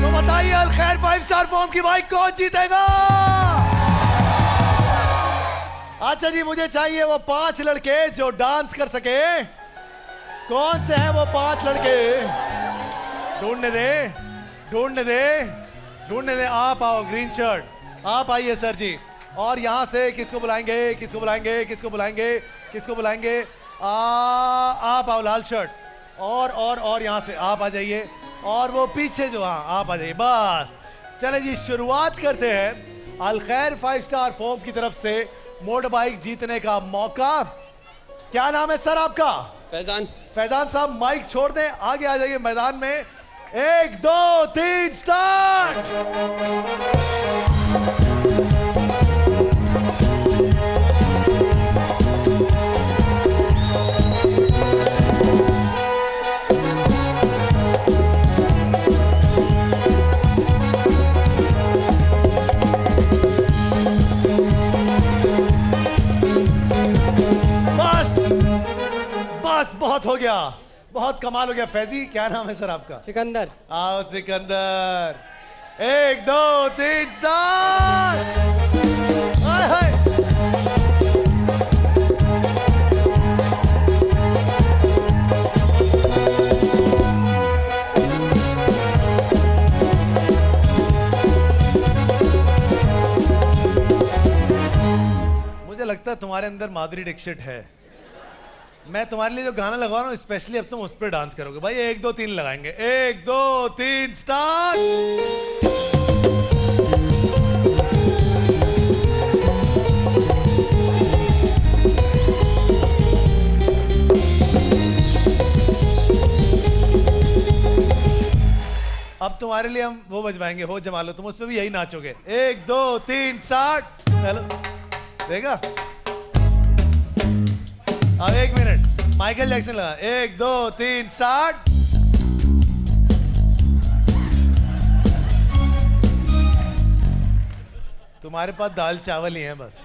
तो बताइए अल खैर 5 स्टार फॉर्म की बाइक कौन जीतेगा? अच्छा जी, मुझे चाहिए वो 5 लड़के जो डांस कर सके। कौन से हैं वो 5 लड़के? ढूंढने दे, ढूंढने दे, ढूंढने दे। आप आओ, ग्रीन शर्ट, आप आइए सर जी। और यहां से किसको बुलाएंगे, किसको बुलाएंगे, किसको बुलाएंगे, किसको बुलाएंगे? आप आओ, लाल शर्ट। और यहां से आप आ जाइए। और वो पीछे जो, हाँ आप आ जाइए। बस चले जी, शुरुआत करते हैं। अल खैर 5 स्टार फॉर्म की तरफ से मोटर बाइक जीतने का मौका। क्या नाम है सर आपका? फैजान। फैजान साहब माइक छोड़ दें, आगे आ जाइए मैदान में। 1 2 3 स्टार्ट। बस बहुत हो गया, बहुत कमाल हो गया। फैजी क्या नाम है सर आपका? सिकंदर। आओ सिकंदर, 1 2 3 स्टार्ट। हाय हाय मुझे लगता है तुम्हारे अंदर माधुरी दीक्षित है। मैं तुम्हारे लिए जो गाना लगा रहा हूँ स्पेशली अब तुम उस पर डांस करोगे भाई। 1 2 3 लगाएंगे। 1 2 3 स्टार्ट। अब तुम्हारे लिए हम वो बजवाएंगे, हो जमा लो, तुम उस पर भी यही नाचोगे। 1 2 3 स्टार्ट। चलो देगा। अब 1 मिनट, माइकल जैक्सन लगा। 1 2 3 स्टार्ट। तुम्हारे पास दाल चावल ही है बस।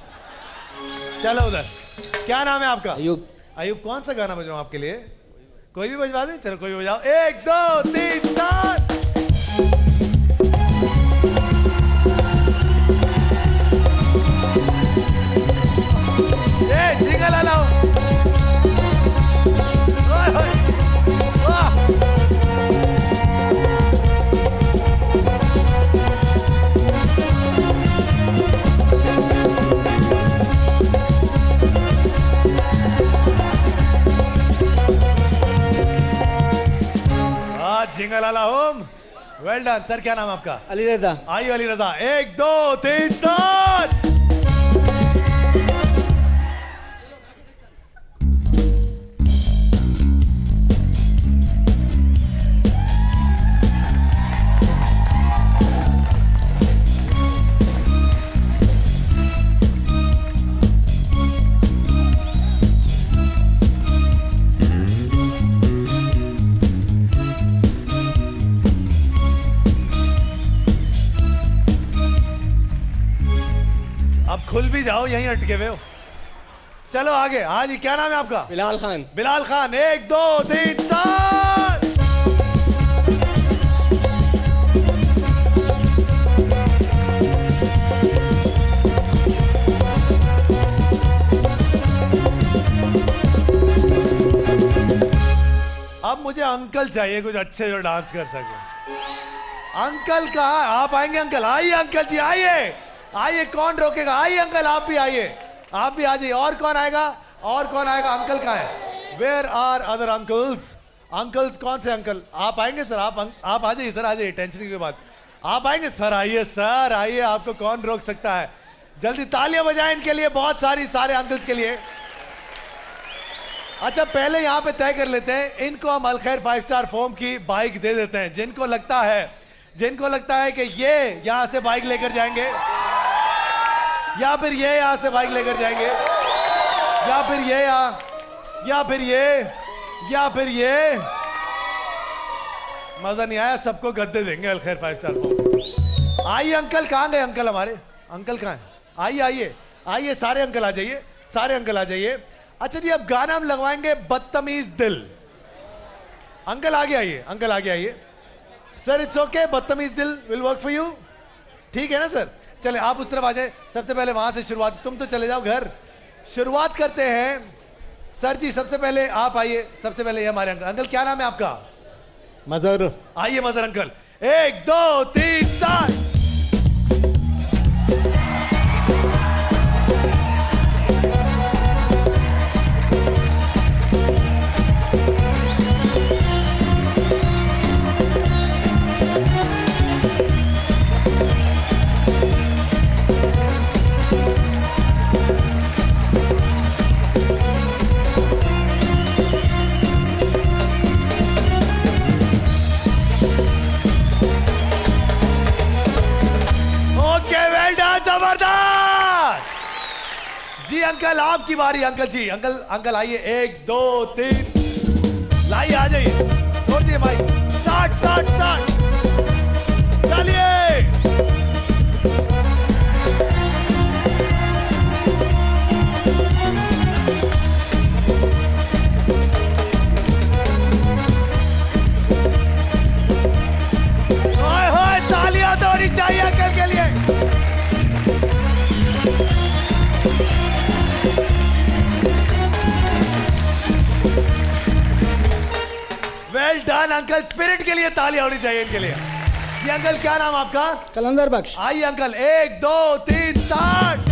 चलो उधर, क्या नाम है आपका? अयूब। अयूब, कौन सा गाना बजवाऊं आपके लिए? कोई भी बजवा दे। चलो कोई भी बजाओ। 1 2 3 स्टार्ट। जिंगल लाओ। वाह जिंगल आला होम। Well done sir. क्या नाम है आपका? अली रजा। आइए अली रजा। 1 2 3 स्टार्ट। अब खुल भी जाओ, यहीं अटके हुए हो। चलो आगे। हाँ जी, क्या नाम है आपका? बिलाल खान। बिलाल खान। 1 2 3 स्टार्ट। अब मुझे अंकल चाहिए कुछ अच्छे जो डांस कर सके। अंकल कहाँ? आप आएंगे अंकल? आइए अंकल जी, आइए आइए। कौन रोकेगा? आइए अंकल, आप भी आइए, आप भी आ जाइए। और कौन आएगा? और कौन आएगा? अंकल कहाँ है? Where are other uncles? Uncles कौन से अंकल? आप आएंगे सर? आप आ जाइए सर, आ जाइए, टेंशन की बात। आप आएंगे सर? आइए सर, आइए, आपको कौन रोक सकता है? जल्दी तालियां बजाएं इनके लिए, बहुत सारे अंकल्स के लिए। अच्छा पहले यहाँ पे तय कर लेते हैं, इनको हम अलखैर 5 स्टार फोम की बाइक दे देते हैं। जिनको लगता है कि ये यहाँ से बाइक लेकर जाएंगे, या फिर ये यहाँ से बाइक लेकर जाएंगे, या फिर ये यहाँ, या फिर ये, या फिर ये। मजा नहीं आया? सबको गद्दे देंगे अलखैर 5 स्टार फोम। आइए अंकल, कहाँ गए अंकल हमारे? अंकल कहाँ हैं? आइए आइए आइए, सारे अंकल आ जाइए, सारे अंकल आ जाइए। अच्छा जी, अब गाना हम लगवाएंगे बदतमीज दिल। अंकल आगे आइए, अंकल आगे आइए। सर इट्स ओके, बदतमीज दिल विल वर्क फॉर यू। ठीक है ना सर? चले आप उस तरफ आ जाए। सबसे पहले वहां से शुरुआत, तुम तो चले जाओ घर। शुरुआत करते हैं सर जी, सबसे पहले आप आइए। सबसे पहले ये हमारे अंकल। अंकल क्या नाम है आपका? मजहर। आइए मजहर अंकल। 1 2 3 स्टार्ट। जी अंकल आपकी बारी। अंकल जी, अंकल आइए। 1 2 3 लाइए, आ जाइए, छोड़ दिए भाई। स्टार्ट स्टार्ट स्टार्ट, चलिए। अंकल स्पिरिट के लिए तालियां होनी चाहिए इनके लिए। जी अंकल क्या नाम आपका? कलंदर बख्श। आइए अंकल 1 2 3 स्टार्ट।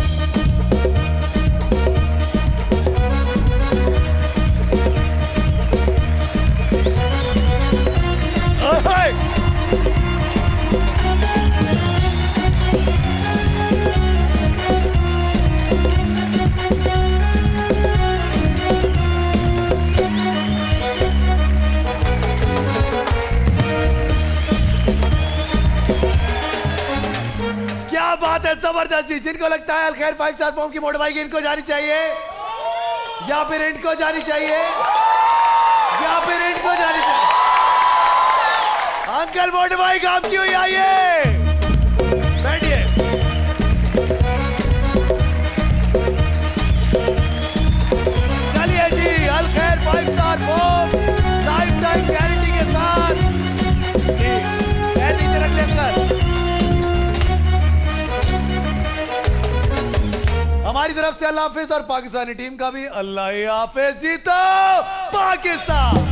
क्या बात है, जबरदस्ती। जिनको लगता है अलखैर 5 स्टार फॉर्म की मोटे भाई की इनको जानी चाहिए या फिर इनको जानी चाहिए या फिर इनको जानी चाहिए। अंकल मोटे भाई काम की हुई, आइए बैठिए। चलिए जी, अलखैर 5 star form life time guarantee के साथ जी नीचे रख ले अंकल। हमारी तरफ से अल्लाह हाफिज और पाकिस्तानी टीम का भी अल्लाह हाफिज। जीतो पाकिस्तान।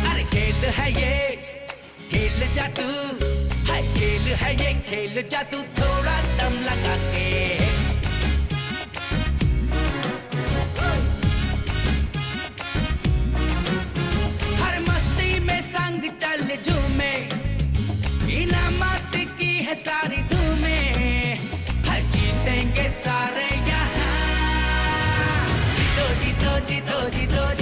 अरे खेल है ये, खेल जा तू, खेल है ये, खेल जा तू थोड़ा दम लगा के। हर मस्ती में संग चल झूमे, इनामात की है सारी धूमें, हर जीतेंगे सारे यहाँ। जीतो जीतो जीतो जीतो